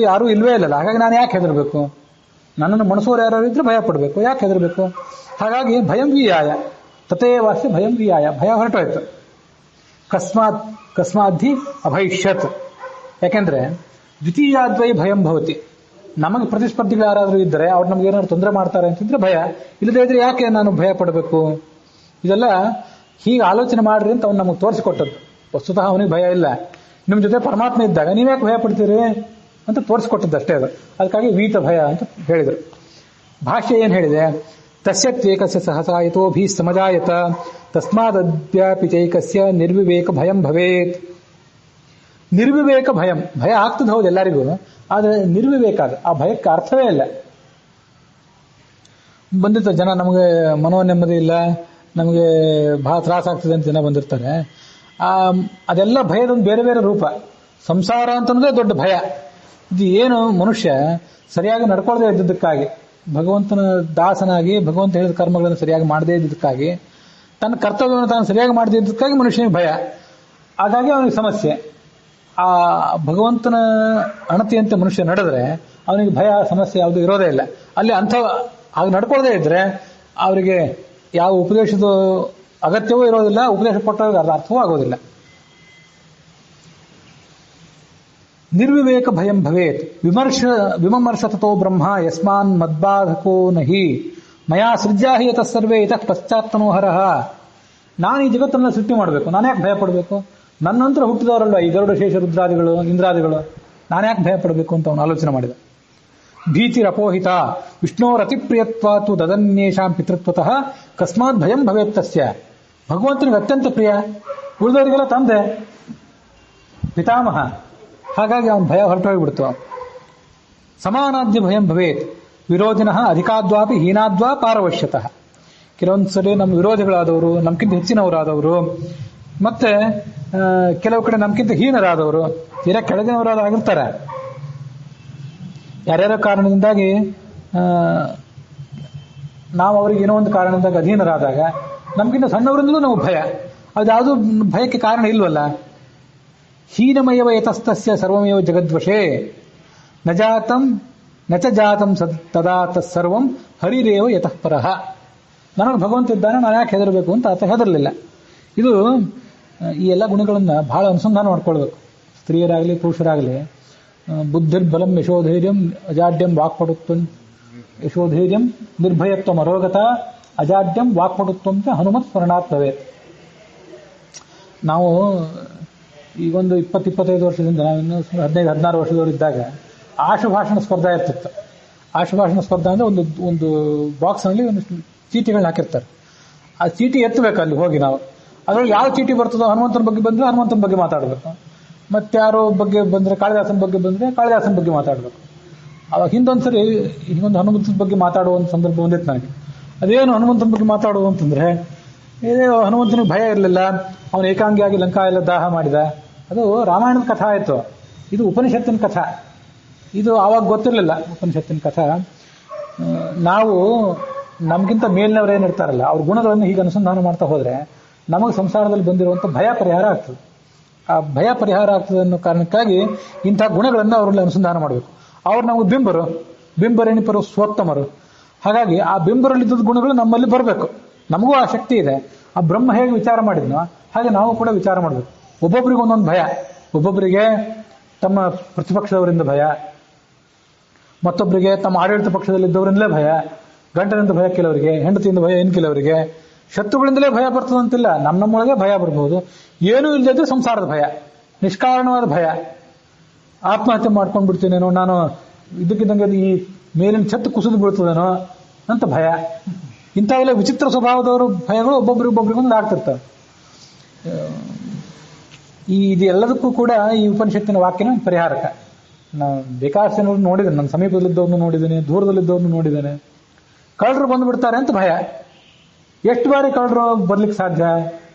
ಯಾರೂ ಇಲ್ವೇ ಇಲ್ಲಲ್ಲ, ಹಾಗಾಗಿ ನಾನು ಯಾಕೆ ಹೆದರ್ಬೇಕು? ನನ್ನನ್ನು ಮನಸ್ಸೋರು ಯಾರು ಇದ್ರೆ ಭಯ ಪಡಬೇಕು, ಯಾಕೆ ಹೆದರ್ಬೇಕು? ಹಾಗಾಗಿ ಭಯಂ ವಿಯಾಯ ತಥೇವಾಸ್ಯ ಭಯಂ ವಿಯಾಯ, ಭಯ ಹೊರಟೋಯ್ತು. ಕಸ್ಮಾದ್ಧಿ ಅಭೈಷ್ಯತ್, ಯಾಕೆಂದ್ರೆ ದ್ವಿತೀಯಾದ್ವೈ ಭಯಂ ಭವತಿ. ನಮಗೆ ಪ್ರತಿಸ್ಪರ್ಧಿಗಳು ಯಾರಾದರೂ ಇದ್ದರೆ ಅವ್ರು ನಮ್ಗೆ ಏನಾದ್ರು ತೊಂದರೆ ಮಾಡ್ತಾರೆ ಅಂತಿದ್ರೆ ಭಯ, ಇಲ್ಲದೇ ಇದ್ರೆ ಯಾಕೆ ನಾನು ಭಯ ಪಡಬೇಕು? ಇದೆಲ್ಲ ಹೀಗೆ ಆಲೋಚನೆ ಮಾಡ್ರಿ ಅಂತ ಅವ್ನು ನಮಗೆ ತೋರಿಸಿಕೊಟ್ಟದ್ದು. ವಸ್ತುತಃ ಅವನಿಗೆ ಭಯ ಇಲ್ಲ. ನಿಮ್ಮ ಜೊತೆ ಪರಮಾತ್ಮ ಇದ್ದಾಗ ನೀವ್ಯಾಕೆ ಭಯ ಪಡ್ತೀರಿ ಅಂತ ತೋರಿಸಿಕೊಟ್ಟದ್ದು ಅಷ್ಟೇ ಅದು. ಅದಕ್ಕಾಗಿ ವೀತ ಭಯ ಅಂತ ಹೇಳಿದರು. ಭಾಷ್ಯ ಏನ್ ಹೇಳಿದೆ? ತಸ್ಯತ್ವೇಕಸ್ಯ ಸಹಸಾ ಯತೋಭಿ ಸಮಜಾಯತ ತಸ್ಮಾದದ್ಯಾಪಿ ಚೈಕಸ್ಯ ನಿರ್ವಿವೇಕ ಭಯಂ ಭವೇತ್. ನಿರ್ವಿವೇಕ ಭಯಂ, ಭಯ ಆಗ್ತದೆ ಹೌದು ಎಲ್ಲರಿಗೂ, ಆದರೆ ನಿರ್ವಿವೇಕ ಅದು, ಆ ಭಯಕ್ಕೆ ಅರ್ಥವೇ ಇಲ್ಲ. ಬಂದಿರ್ತಾರೆ ಜನ, ನಮಗೆ ಮನೋ ನೆಮ್ಮದಿ ಇಲ್ಲ, ನಮಗೆ ಬಹಳ ತ್ರಾಸಾಗ್ತದೆ ಅಂತ ಜನ ಬಂದಿರ್ತಾರೆ. ಅದೆಲ್ಲ ಭಯದೊಂದು ಬೇರೆ ಬೇರೆ ರೂಪ. ಸಂಸಾರ ಅಂತಂದ್ರೆ ದೊಡ್ಡ ಭಯ. ಇದು ಏನು, ಮನುಷ್ಯ ಸರಿಯಾಗಿ ನಡ್ಕೊಳ್ಳದೆ ಇದ್ದದಕ್ಕಾಗಿ, ಭಗವಂತನ ದಾಸನಾಗಿ ಭಗವಂತ ಹೇಳಿದ ಕರ್ಮಗಳನ್ನು ಸರಿಯಾಗಿ ಮಾಡದೇ ಇದ್ದದಕ್ಕಾಗಿ, ತನ್ನ ಕರ್ತವ್ಯವನ್ನು ತಾನು ಸರಿಯಾಗಿ ಮಾಡದೇ ಇದ್ದದಕ್ಕಾಗಿ ಮನುಷ್ಯನಿಗೆ ಭಯ. ಹಾಗಾಗಿ ಅವನಿಗೆ ಸಮಸ್ಯೆ. ಆ ಭಗವಂತನ ಅಣತಿಯಂತೆ ಮನುಷ್ಯ ನಡೆದ್ರೆ ಅವನಿಗೆ ಭಯ ಸಮಸ್ಯೆ ಯಾವುದು ಇರೋದೇ ಇಲ್ಲ. ಅಲ್ಲಿ ಹಾಗೆ ನಡ್ಕೊಳ್ಳದೇ ಇದ್ರೆ ಅವರಿಗೆ ಯಾವ ಉಪದೇಶದ ಅಗತ್ಯವೂ ಇರೋದಿಲ್ಲ, ಉಪದೇಶ ಕೊಟ್ಟಾಗ ಅದರ ಅರ್ಥವೂ ಆಗೋದಿಲ್ಲ. ನಿರ್ವಿವೇಕ ಭಯಂ ಭವೇತ್ ವಿಮರ್ಶ ತಥೋ ಬ್ರಹ್ಮ ಯಸ್ಮಾನ್ ಮದ್ಬಾಧಕೋ ನಹಿ ಮಯಾ ಸೃಜ್ಯಾಹಿ ಯತಃ ಸರ್ವೇ ಇತಃ ಪಶ್ಚಾತ್ತನೋಹರಃ. ನಾನು ಈ ಜಗತ್ತನ್ನ ಸೃಷ್ಟಿ ಮಾಡಬೇಕು, ನಾನು ಯಾಕೆ ಭಯ ಪಡಬೇಕು? ನನ್ನ ನಂತರ ಹುಟ್ಟಿದವರಲ್ಲ ಈ ಗರುಡ ಶೇಷ ರುದ್ರಾದಿಗಳು ಇಂದ್ರಾದಿಗಳು, ನಾನು ಯಾಕೆ ಭಯ ಪಡಬೇಕು ಅಂತ ಅವನು ಆಲೋಚನೆ ಮಾಡಿದ. ಭೀತಿರಪೋಹಿತ ವಿಷ್ಣೋರತಿಪ್ರಿಯತ್ವಾತು ದದನ್ಯೇಷಾಂ ಪಿತೃತ್ವತಃ ಕಸ್ಮಾತ್ ಭಯಂ ಭವೇತ್ ತಸ್ಯ. ಭಗವಂತನಿಗೆ ಅತ್ಯಂತ ಪ್ರಿಯ, ಉಳಿದವರಿಗೆಲ್ಲ ತಂದೆ ಪಿತಾಮಹ, ಹಾಗಾಗಿ ಅವನ ಭಯ ಹೊರಟೋಗ್ಬಿಡ್ತು. ಸಮಾನಾದ್ಯ ಭಯಂ ಭವೇತ್ ವಿರೋಧಿನಃ ಅಧಿಕಾದ್ವಾಪಿ ಹೀನಾದ್ವಾ ಪಾರವಶ್ಯತಃ. ಕೆಲವೊಂದು ಸರಿ ನಮ್ಮ ವಿರೋಧಿಗಳಾದವರು, ನಮ್ಗಿಂತ ಹೆಚ್ಚಿನವರಾದವರು, ಮತ್ತೆ ಕೆಲವು ಕಡೆ ನಮ್ಗಿಂತ ಹೀನರಾದವರು, ತೀರಾ ಕೆಳಗಿನವರಾಗಿರ್ತಾರೆ. ಯಾರ್ಯಾರೋ ಕಾರಣದಿಂದಾಗಿ ನಾವು ಅವರಿಗೆ ಏನೋ ಒಂದು ಕಾರಣದಿಂದಾಗಿ ಅಧೀನರಾದಾಗ ನಮ್ಗಿಂತ ಸಣ್ಣವರಿಂದಲೂ ನಮಗೆ ಭಯ. ಅದ್ಯಾವುದು ಭಯಕ್ಕೆ ಕಾರಣ ಇಲ್ವಲ್ಲ. ಹೀನಮಯವ ಯತಸ್ತಸ್ಯ ಸರ್ವಮೇವ ಜಗದ್ವಶೇ ನ ಚ ಜಾತಂ ತದಾ ತತ್ಸರ್ವಂ ಹರಿರೇವ ಯತಃ ಪರಃ. ನನಗೆ ಭಗವಂತ ಇದ್ದಾನೆ, ನಾನು ಯಾಕೆ ಹೆದರಬೇಕು ಅಂತ ಆತ ಹೆದರಲಿಲ್ಲ. ಇದು ಈ ಎಲ್ಲ ಗುಣಗಳನ್ನ ಬಹಳ ಅನುಸಂಧಾನ ಮಾಡ್ಕೊಳ್ಬೇಕು. ಸ್ತ್ರೀಯರಾಗಲಿ ಪುರುಷರಾಗಲಿ. ಬುದ್ಧಿರ್ಬಲಂ ಯಶೋಧೈರ್ಯಂ ಅಜಾಡ್ಯಂ ವಾಕ್ಪಟುತ್ವಂ ಯಶೋಧೈರ್ಯಂ ನಿರ್ಭಯತ್ವಂ ಅರೋಗತ ಅಜಾಡ್ಯಂ ವಾಕ್ಪಟುತ್ವಂ ಚ ಹನುಮತ್ ಸ್ಮರಣಾತ್ಮವೇ. ನಾವು ಈಗೊಂದು 20-25 ವರ್ಷದಿಂದ, ನಾವಿನ್ನು 15-16 ವರ್ಷದವರಿದ್ದಾಗ ಆಶುಭಾಷಣ ಸ್ಪರ್ಧಾ ಇರ್ತಿತ್ತು. ಆಶುಭಾಷಣ ಸ್ಪರ್ಧಾ ಅಂದ್ರೆ ಒಂದು ಬಾಕ್ಸ್ ನಲ್ಲಿ ಒಂದು ಚೀಟಿಗಳನ್ನ ಹಾಕಿರ್ತಾರೆ. ಆ ಚೀಟಿ ಎತ್ತಬೇಕು ಅಲ್ಲಿ ಹೋಗಿ ನಾವು. ಅದ್ರಲ್ಲಿ ಯಾವ ಚೀಟಿ ಬರ್ತದೋ ಹನುಮಂತನ ಬಗ್ಗೆ ಬಂದ್ರೆ ಹನುಮಂತನ ಬಗ್ಗೆ ಮಾತಾಡಬೇಕು, ಮತ್ತಾರೋ ಬಗ್ಗೆ ಬಂದ್ರೆ ಕಾಳಿದಾಸನ ಬಗ್ಗೆ ಬಂದ್ರೆ ಕಾಳಿದಾಸನ ಬಗ್ಗೆ ಮಾತಾಡಬೇಕು. ಅವಾಗ ಹಿಂದೊಂದ್ಸರಿ ಹನುಮಂತನ ಬಗ್ಗೆ ಮಾತಾಡುವ ಒಂದು ಸಂದರ್ಭ ಬಂದಿತ್ತು ನನಗೆ. ಅದೇನು ಹನುಮಂತನ ಬಗ್ಗೆ ಮಾತಾಡುವ ಅಂತಂದ್ರೆ, ಹನುಮಂತನಿಗೆ ಭಯ ಇರಲಿಲ್ಲ, ಅವನು ಏಕಾಂಗಿಯಾಗಿ ಲಂಕಾ ಎಲ್ಲ ದಾಹ ಮಾಡಿದ. ಅದು ರಾಮಾಯಣದ ಕಥಾ ಆಯಿತು. ಇದು ಉಪನಿಷತ್ತಿನ ಕಥಾ. ಇದು ಆವಾಗ ಗೊತ್ತಿರಲಿಲ್ಲ ಉಪನಿಷತ್ತಿನ ಕಥಾ. ನಾವು ನಮಗಿಂತ ಮೇಲಿನವರೇನಿರ್ತಾರಲ್ಲ ಅವ್ರ ಗುಣಗಳನ್ನು ಹೀಗೆ ಅನುಸಂಧಾನ ಮಾಡ್ತಾ ಹೋದರೆ ನಮಗೆ ಸಂಸಾರದಲ್ಲಿ ಬಂದಿರುವಂಥ ಭಯ ಪರಿಹಾರ ಆಗ್ತದೆ. ಆ ಭಯ ಪರಿಹಾರ ಆಗ್ತದೆ ಅನ್ನೋ ಕಾರಣಕ್ಕಾಗಿ ಇಂಥ ಗುಣಗಳನ್ನು ಅವರಲ್ಲಿ ಅನುಸಂಧಾನ ಮಾಡಬೇಕು. ಅವ್ರು ನಮಗೆ ಬಿಂಬರೇಣಿಪರು ಸ್ವೋತ್ತಮರು. ಹಾಗಾಗಿ ಆ ಬಿಂಬರಲ್ಲಿದ್ದ ಗುಣಗಳು ನಮ್ಮಲ್ಲಿ ಬರಬೇಕು. ನಮಗೂ ಆ ಶಕ್ತಿ ಇದೆ. ಆ ಬ್ರಹ್ಮ ಹೇಗೆ ವಿಚಾರ ಮಾಡಿದ್ನೋ ಹಾಗೆ ನಾವು ಕೂಡ ವಿಚಾರ ಮಾಡಬೇಕು. ಒಬ್ಬೊಬ್ಬರಿಗೆ ಒಂದೊಂದು ಭಯ. ಒಬ್ಬೊಬ್ಬರಿಗೆ ತಮ್ಮ ಪ್ರತಿಪಕ್ಷದವರಿಂದ ಭಯ, ಮತ್ತೊಬ್ಬರಿಗೆ ತಮ್ಮ ಆಡಳಿತ ಪಕ್ಷದಲ್ಲಿದ್ದವರಿಂದಲೇ ಭಯ, ಗಂಡನಿಂದ ಭಯ ಕೆಲವರಿಗೆ, ಹೆಂಡತಿಯಿಂದ ಭಯ ಇನ್ನು ಕೆಲವರಿಗೆ, ಶತ್ರುಗಳಿಂದಲೇ ಭಯ ಬರ್ತದಂತಿಲ್ಲ, ನಮ್ಮೊಳಗೆ ಭಯ ಬರ್ಬೋದು. ಏನೂ ಇಲ್ಲದಿದ್ರೆ ಸಂಸಾರದ ಭಯ, ನಿಷ್ಕಾರಣವಾದ ಭಯ. ಆತ್ಮಹತ್ಯೆ ಮಾಡ್ಕೊಂಡು ಬಿಡ್ತೀನೇನೋ, ನಾನು ಇದಕ್ಕಿದ್ದಂಗೆ ಈ ಮೇಲಿನ ಛತ್ತು ಕುಸಿದು ಬೀಳ್ತದೇನೋ ಅಂತ ಭಯ. ಇಂಥವೆಲ್ಲ ವಿಚಿತ್ರ ಸ್ವಭಾವದವರು ಭಯಗಳು ಒಬ್ಬೊಬ್ಬರಿಗೊಂದು ಆಗ್ತಿರ್ತವೆ. ಇದೆಲ್ಲದಕ್ಕೂ ಕೂಡ ಈ ಉಪನಿಷತ್ತಿನ ವಾಕ್ಯನ ಪರಿಹಾರಕ. ನಾನು ಬೇಕಾದಷ್ಟು ನೋಡಿದ್ದೇನೆ, ನನ್ನ ಸಮೀಪದಲ್ಲಿದ್ದವ್ರನ್ನು ನೋಡಿದ್ದೇನೆ, ದೂರದಲ್ಲಿದ್ದವ್ರನ್ನು ನೋಡಿದ್ದೇನೆ. ಕಳ್ಳರು ಬಂದು ಬಿಡ್ತಾರೆ ಅಂತ ಭಯ. ಎಷ್ಟು ಬಾರಿ ಕಳ್ಳರು ಬರ್ಲಿಕ್ಕೆ ಸಾಧ್ಯ?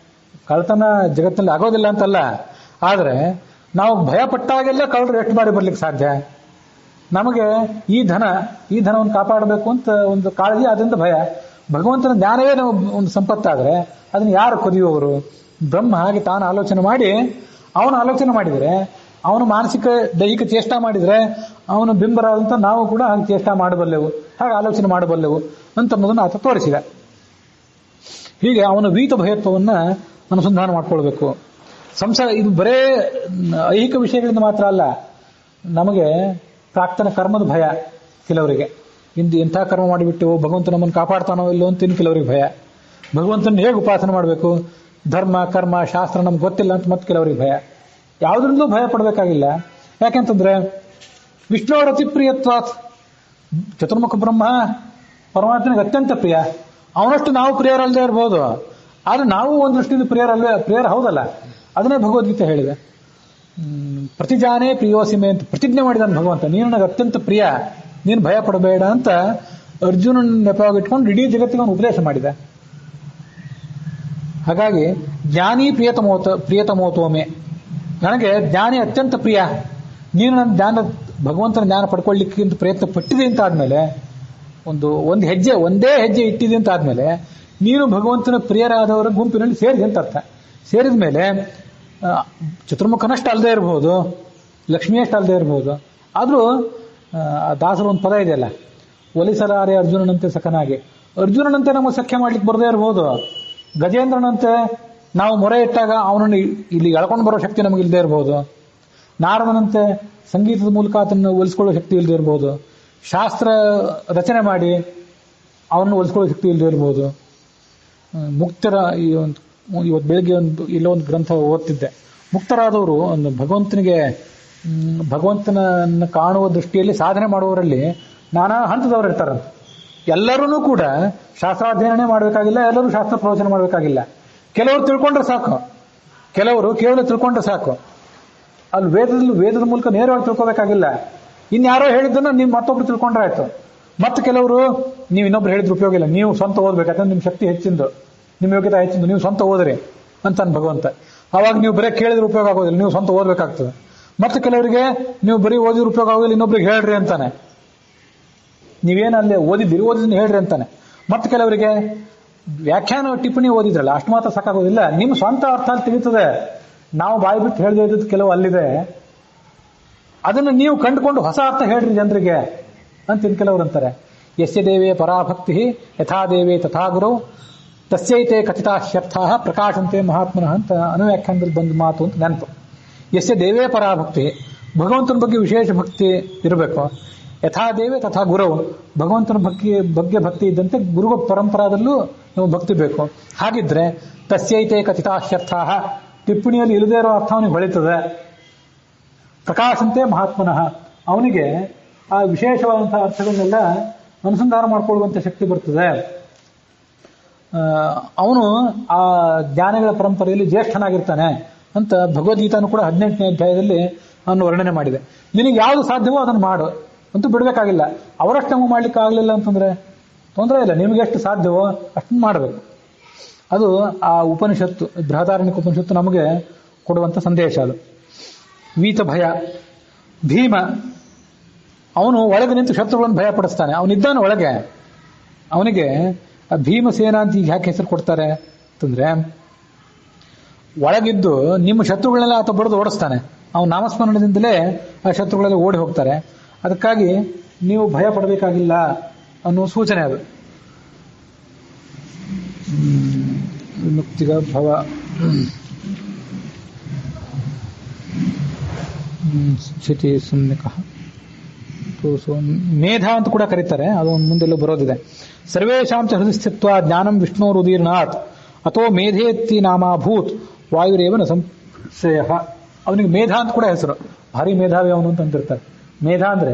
ಕಳ್ಳತನ ಜಗತ್ತಿನಲ್ಲಿ ಆಗೋದಿಲ್ಲ ಅಂತಲ್ಲ, ಆದರೆ ನಾವು ಭಯ ಪಟ್ಟಾಗೆಲ್ಲ ಕಳ್ಳರು ಎಷ್ಟು ಬಾರಿ ಬರ್ಲಿಕ್ಕೆ ಸಾಧ್ಯ? ನಮಗೆ ಈ ಧನವನ್ನು ಕಾಪಾಡಬೇಕು ಅಂತ ಒಂದು ಕಾಳಜಿ, ಅದರಿಂದ ಭಯ. ಭಗವಂತನ ಜ್ಞಾನವೇ ನಾವು ಒಂದು ಸಂಪತ್ತಾದರೆ ಅದನ್ನು ಯಾರು ಕದಿಯುವವರು? ಬ್ರಹ್ಮ ಹಾಗೆ ತಾನು ಆಲೋಚನೆ ಮಾಡಿ, ಅವನು ಆಲೋಚನೆ ಮಾಡಿದರೆ, ಅವನು ಮಾನಸಿಕ ದೈಹಿಕ ಚೇಷ್ಟಾ ಮಾಡಿದರೆ ಅವನು ಬಿಂಬರಾದಂತ ನಾವು ಕೂಡ ಹಾಗೆ ಚೇಷ್ಟಾ ಮಾಡಬಲ್ಲೆವು, ಹಾಗೆ ಆಲೋಚನೆ ಮಾಡಬಲ್ಲೆವು ಅಂತನ್ನೋದನ್ನು ಆತ ತೋರಿಸಿದ. ಹೀಗೆ ಅವನ ವೀತ ಭಯತ್ವವನ್ನ ಅನುಸಂಧಾನ ಮಾಡ್ಕೊಳ್ಬೇಕು. ಸಂಸಾರ ಇದು ಬರೇ ಐಹಿಕ ವಿಷಯಗಳಿಂದ ಮಾತ್ರ ಅಲ್ಲ, ನಮಗೆ ಪ್ರಾಕ್ತನ ಕರ್ಮದ ಭಯ ಕೆಲವರಿಗೆ. ಎಂಥ ಕರ್ಮ ಮಾಡಿಬಿಟ್ಟು ಭಗವಂತ ನಮ್ಮನ್ನು ಕಾಪಾಡ್ತಾನೋ ಇಲ್ಲೋ ಅಂತ ಇನ್ನು ಕೆಲವರಿಗೆ ಭಯ. ಭಗವಂತನ ಹೇಗೆ ಉಪಾಸನೆ ಮಾಡಬೇಕು, ಧರ್ಮ ಕರ್ಮ ಶಾಸ್ತ್ರ ನಮ್ಗೆ ಗೊತ್ತಿಲ್ಲ ಅಂತ ಮತ್ತೆ ಕೆಲವರಿಗೆ ಭಯ. ಯಾವುದರಿಂದಲೂ ಭಯ ಪಡಬೇಕಾಗಿಲ್ಲ. ಯಾಕೆಂತಂದ್ರೆ ವಿಷ್ಣುವರ ಅತಿಪ್ರಿಯತ್ವಾತ್, ಚತುರ್ಮುಖ ಬ್ರಹ್ಮ ಪರಮಾತ್ಮನಿಗೆ ಅತ್ಯಂತ ಪ್ರಿಯ. ಅವನಷ್ಟು ನಾವು ಪ್ರಿಯರಲ್ಲದೆ ಇರಬಹುದು, ಆದ್ರೆ ನಾವು ಒಂದು ದೃಷ್ಟಿಯಿಂದ ಪ್ರಿಯರ ಹೌದಲ್ಲ. ಅದನ್ನೇ ಭಗವದ್ಗೀತೆ ಹೇಳಿದೆ. ಪ್ರತಿಜಾನೇ ಪ್ರಿಯೋಸಿಮೆ ಅಂತ ಪ್ರತಿಜ್ಞೆ ಮಾಡಿದಾನೆ ಭಗವಂತ, ನೀನು ನನಗೆ ಅತ್ಯಂತ ಪ್ರಿಯ, ನೀನು ಭಯ ಪಡಬೇಡ ಅಂತ ಅರ್ಜುನನ ನೆಪವಾಗಿಟ್ಕೊಂಡು ಇಡೀ ಜಗತ್ತಿಗೆ ಅವನು ಉಪದೇಶ ಮಾಡಿದ. ಹಾಗಾಗಿ ಜ್ಞಾನಿ ಪ್ರಿಯತಮೋತೋಮೆ, ನನಗೆ ಜ್ಞಾನಿ ಅತ್ಯಂತ ಪ್ರಿಯ, ನೀನು ನನ್ನ ಭಗವಂತನ ಜ್ಞಾನ ಪಡ್ಕೊಳ್ಳಿಕ್ಕಿಂತ ಪ್ರಯತ್ನ ಪಟ್ಟಿದೆ ಅಂತ ಆದ್ಮೇಲೆ, ಒಂದೇ ಹೆಜ್ಜೆ ಇಟ್ಟಿದೆ ಅಂತ ಆದ್ಮೇಲೆ ನೀನು ಭಗವಂತನ ಪ್ರಿಯರಾದವರ ಗುಂಪಿನಲ್ಲಿ ಸೇರಿದೆ ಅಂತ ಅರ್ಥ. ಸೇರಿದ ಮೇಲೆ ಚತುರ್ಮುಖನಷ್ಟು ಅಲ್ಲದೆ ಇರಬಹುದು, ಲಕ್ಷ್ಮಿಯಷ್ಟು ಅಲ್ಲದೆ ಇರಬಹುದು, ಆದ್ರೂ ದಾಸರ ಒಂದು ಪದ ಇದೆಯಲ್ಲ, ಒಲಿಸಲಾರೆ ಅರ್ಜುನನಂತೆ ಸಖನಾಗಿ. ಅರ್ಜುನನಂತೆ ನಮಗೆ ಸಖ್ಯ ಮಾಡ್ಲಿಕ್ಕೆ ಬರದೇ ಇರಬಹುದು, ಗಜೇಂದ್ರನಂತೆ ನಾವು ಮೊರೆ ಇಟ್ಟಾಗ ಅವನನ್ನು ಇಲ್ಲಿ ಎಳ್ಕೊಂಡು ಬರೋ ಶಕ್ತಿ ನಮಗೆ ಇಲ್ಲದೆ ಇರಬಹುದು, ನಾರದನಂತೆ ಸಂಗೀತದ ಮೂಲಕ ಅದನ್ನು ಒಲಿಸ್ಕೊಳ್ಳೋ ಶಕ್ತಿ ಇಲ್ಲದೆ ಇರಬಹುದು, ಶಾಸ್ತ್ರ ರಚನೆ ಮಾಡಿ ಅವನನ್ನು ಒಲಿಸ್ಕೊಳ್ಳೋ ಶಕ್ತಿ ಇಲ್ಲದೆ ಇರಬಹುದು. ಮುಕ್ತರ ಇವತ್ತು ಬೆಳಿಗ್ಗೆ ಇಲ್ಲೋ ಒಂದು ಗ್ರಂಥ ಓದ್ತಿದ್ದೆ. ಮುಕ್ತರಾದವರು ಒಂದು ಭಗವಂತನನ್ನು ಕಾಣುವ ದೃಷ್ಟಿಯಲ್ಲಿ ಸಾಧನೆ ಮಾಡುವವರಲ್ಲಿ ನಾನಾ ಹಂತದವರು ಇರ್ತಾರಂತ. ಎಲ್ಲರೂ ಕೂಡ ಶಾಸ್ತ್ರಾಧ್ಯಯನ ಮಾಡಬೇಕಾಗಿಲ್ಲ, ಎಲ್ಲರೂ ಶಾಸ್ತ್ರ ಪ್ರವಚನ ಮಾಡಬೇಕಾಗಿಲ್ಲ. ಕೆಲವರು ತಿಳ್ಕೊಂಡ್ರೆ ಸಾಕು, ಕೆಲವರು ಕೇವಲ ತಿಳ್ಕೊಂಡ್ರೆ ಸಾಕು. ಅಲ್ಲಿ ವೇದದ ಮೂಲಕ ನೇರವಾಗಿ ತಿಳ್ಕೋಬೇಕಾಗಿಲ್ಲ. ಇನ್ಯಾರೋ ಹೇಳಿದ್ದನ್ನು ನೀವು ಮತ್ತೊಬ್ರು ತಿಳ್ಕೊಂಡ್ರೆ ಆಯ್ತು. ಮತ್ತೆ ಕೆಲವರು ನೀವು ಇನ್ನೊಬ್ರು ಹೇಳಿದ್ರೆ ಉಪಯೋಗ ಇಲ್ಲ, ನೀವು ಸ್ವಂತ ಓದ್ಬೇಕಾದ್ರೆ ನಿಮ್ಮ ಶಕ್ತಿ ಹೆಚ್ಚಿಂದು, ನಿಮ್ಮ ಯೋಗ್ಯತೆ ಹೆಚ್ಚಿಂದು, ನೀವು ಸ್ವಂತ ಓದ್ರಿ ಅಂತಾನೆ ಭಗವಂತ. ಅವಾಗ ನೀವು ಬರೀ ಕೇಳಿದ್ರೆ ಉಪಯೋಗ ಆಗೋದಿಲ್ಲ, ನೀವು ಸ್ವಂತ ಓದ್ಬೇಕಾಗ್ತದೆ. ಮತ್ತೆ ಕೆಲವರಿಗೆ ನೀವು ಬರೀ ಓದಿದ್ರೆ ಉಪಯೋಗ ಆಗೋದಿಲ್ಲ, ಇನ್ನೊಬ್ರಿಗೆ ಹೇಳ್ರಿ ಅಂತಾನೆ. ನೀವೇನಲ್ಲಿ ಓದಿದ್ದನ್ನು ಹೇಳ್ರಿ ಅಂತಾನೆ. ಮತ್ತೆ ಕೆಲವರಿಗೆ ವ್ಯಾಖ್ಯಾನ ಟಿಪ್ಪಣಿ ಓದಿದ್ರಲ್ಲ ಅಷ್ಟು ಮಾತ್ರ ಸಾಕಾಗೋದಿಲ್ಲ, ನಿಮ್ಮ ಸ್ವಂತ ಅರ್ಥ ಅಲ್ಲಿ ತಿಳಿತದೆ. ನಾವು ಬಾಯಿ ಬಿಟ್ಟು ಹೇಳಿದ ಕೆಲವು ಅಲ್ಲಿದೆ, ಅದನ್ನು ನೀವು ಕಂಡುಕೊಂಡು ಹೊಸ ಅರ್ಥ ಹೇಳ್ರಿ ಜನರಿಗೆ ಅಂತ ಕೆಲವರು ಅಂತಾರೆ. ಯಸ್ಯ ದೇವೇ ಪರಾಭಕ್ತಿ ಯಥಾ ದೇವೇ ತಥಾ ಗುರು ತಸ್ಯೈತೆ ಕಥಿತಾಶ್ಯರ್ಥಾ ಪ್ರಕಾಶಂತೆ ಮಹಾತ್ಮನಃ ಅಂತ ಅನುವ್ಯಾಖ್ಯಾನದಲ್ಲಿ ಬಂದ ಮಾತು ಅಂತ ನೆನಪು. ಯಸ್ಯ ದೇವೇ ಪರಾಭಕ್ತಿ, ಭಗವಂತನ ಬಗ್ಗೆ ವಿಶೇಷ ಭಕ್ತಿ ಇರಬೇಕು. ಯಥಾ ದೇವೇ ತಥಾ ಗುರು, ಭಗವಂತನ ಬಗ್ಗೆ ಭಕ್ತಿ ಇದ್ದಂತೆ ಗುರು ಪರಂಪರಾದಲ್ಲೂ ನಾವು ಭಕ್ತಿ ಬೇಕು. ಹಾಗಿದ್ರೆ ತಸ್ಯೈತೆ ಕಥಿತಾಶ್ಯರ್ಥಾ, ಟಿಪ್ಪಣಿಯಲ್ಲಿ ಇಲ್ಲದೇ ಇರೋ ಅರ್ಥ ಅವನಿಗೆ ಹೊಳಿತದೆ. ಪ್ರಕಾಶಂತೆ ಮಹಾತ್ಮನಃ, ಅವನಿಗೆ ಆ ವಿಶೇಷವಾದಂತಹ ಅರ್ಥಗಳನ್ನೆಲ್ಲ ಅನುಸಂಧಾನ ಮಾಡಿಕೊಳ್ಳುವಂತ ಶಕ್ತಿ ಬರ್ತದೆ. ಅವನು ಆ ಜ್ಞಾನಿಗಳ ಪರಂಪರೆಯಲ್ಲಿ ಜ್ಯೇಷ್ಠನಾಗಿರ್ತಾನೆ ಅಂತ ಭಗವದ್ಗೀತಾನು ಕೂಡ 18ನೇ ಅಧ್ಯಾಯದಲ್ಲಿ ಅವನು ವರ್ಣನೆ ಮಾಡಿದೆ. ನಿನಗೆ ಯಾವುದು ಸಾಧ್ಯವೋ ಅದನ್ನು ಮಾಡು ಅಂತೂ ಬಿಡಬೇಕಾಗಿಲ್ಲ. ಅವರಷ್ಟು ನಮಗೆ ಮಾಡ್ಲಿಕ್ಕೆ ಆಗಲಿಲ್ಲ ಅಂತಂದ್ರೆ ತೊಂದರೆ ಇಲ್ಲ, ನಿಮಗೆ ಎಷ್ಟು ಸಾಧ್ಯವೋ ಅಷ್ಟನ್ನು ಮಾಡಬೇಕು. ಅದು ಆ ಉಪನಿಷತ್ತು, ಬೃಹದಾರಣ್ಯಕ ಉಪನಿಷತ್ತು ನಮಗೆ ಕೊಡುವಂಥ ಸಂದೇಶ ಅದು. ವೀತ ಭಯ, ಭೀಮ ಅವನು ಒಳಗೆ ನಿಂತು ಶತ್ರುಗಳನ್ನು ಭಯಪಡಿಸ್ತಾನೆ. ಅವನಿದ್ದಾನೆ ಒಳಗೆ. ಅವನಿಗೆ ಭೀಮಸೇನ ಅಂತ ಈಗ ಯಾಕೆ ಹೆಸರು ಕೊಡ್ತಾರೆ ಅಂತಂದ್ರೆ, ಒಳಗಿದ್ದು ನಿಮ್ಮ ಶತ್ರುಗಳನ್ನೆಲ್ಲ ಆತ ಬಡಿದು ಓಡಿಸ್ತಾನೆ. ಅವನು ನಾಮಸ್ಮರಣದಿಂದಲೇ ಆ ಶತ್ರುಗಳೆಲ್ಲ ಓಡಿ ಹೋಗ್ತಾರೆ. ಅದಕ್ಕಾಗಿ ನೀವು ಭಯ ಪಡಬೇಕಾಗಿಲ್ಲ ಅನ್ನೋ ಸೂಚನೆ ಅದು. ಮುಕ್ತಿಗ ಭವ ಸ್ಥಿತಿ ಸುಮ್ನಿಕ ಮೇಧ ಅಂತ ಕೂಡ ಕರೀತಾರೆ. ಅದು ಮುಂದೆಲ್ಲೂ ಬರೋದಿದೆ. ಸರ್ವೇಶಾಂ ಚ ಹೃದಯ ಸ್ಥಿತ್ವ ಜ್ಞಾನಂ ವಿಷ್ಣೋರುದೀರ್ಣಾತ್ ಅಥೋ ಮೇಧೇತ್ತಿ ನಾಮಾಭೂತ್ ವಾಯುರೇವನ ಸಂಶಯ. ಅವನಿಗೆ ಮೇಧ ಅಂತ ಕೂಡ ಹೆಸರು. ಭಾರಿ ಮೇಧಾವಿ ಅವನು ಅಂತ ಅಂತಿರ್ತಾರೆ. ಮೇಧ ಅಂದ್ರೆ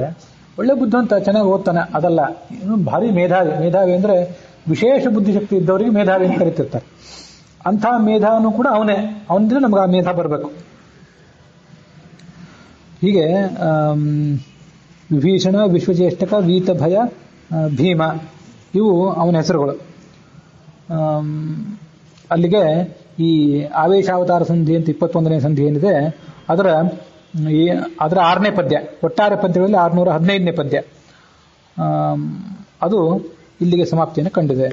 ಒಳ್ಳೆ ಬುದ್ಧಿವಂತ, ಚೆನ್ನಾಗಿ ಓದ್ತಾನೆ ಅದಲ್ಲ, ಇವನು ಭಾರಿ ಮೇಧಾವಿ. ಮೇಧಾವಿ ಅಂದ್ರೆ ವಿಶೇಷ ಬುದ್ಧಿಶಕ್ತಿ ಇದ್ದವರಿಗೆ ಮೇಧಾವಿ ಅಂತ ಕರಿತಿರ್ತಾರೆ. ಅಂಥ ಮೇಧಾನು ಕೂಡ ಅವನೇ. ಅವನಿಂದ ನಮ್ಗೆ ಆ ಮೇಧ ಬರಬೇಕು. ಹೀಗೆ ವಿಭೀಷಣ, ವಿಶ್ವಚೇಷ್ಟಕ, ವೀತಭಯ, ಭೀಮ ಇವು ಅವನ ಹೆಸರುಗಳು. ಅಲ್ಲಿಗೆ ಈ ಆವೇಶಾವತಾರ ಸಂಧಿ ಅಂತ 21ನೇ ಸಂಧಿ ಏನಿದೆ ಅದರ 6ನೇ ಪದ್ಯ, ಒಟ್ಟಾರೆ ಪದ್ಯಗಳಲ್ಲಿ 615ನೇ ಪದ್ಯ, ಅದು ಇಲ್ಲಿಗೆ ಸಮಾಪ್ತಿಯನ್ನು ಕಂಡಿದೆ.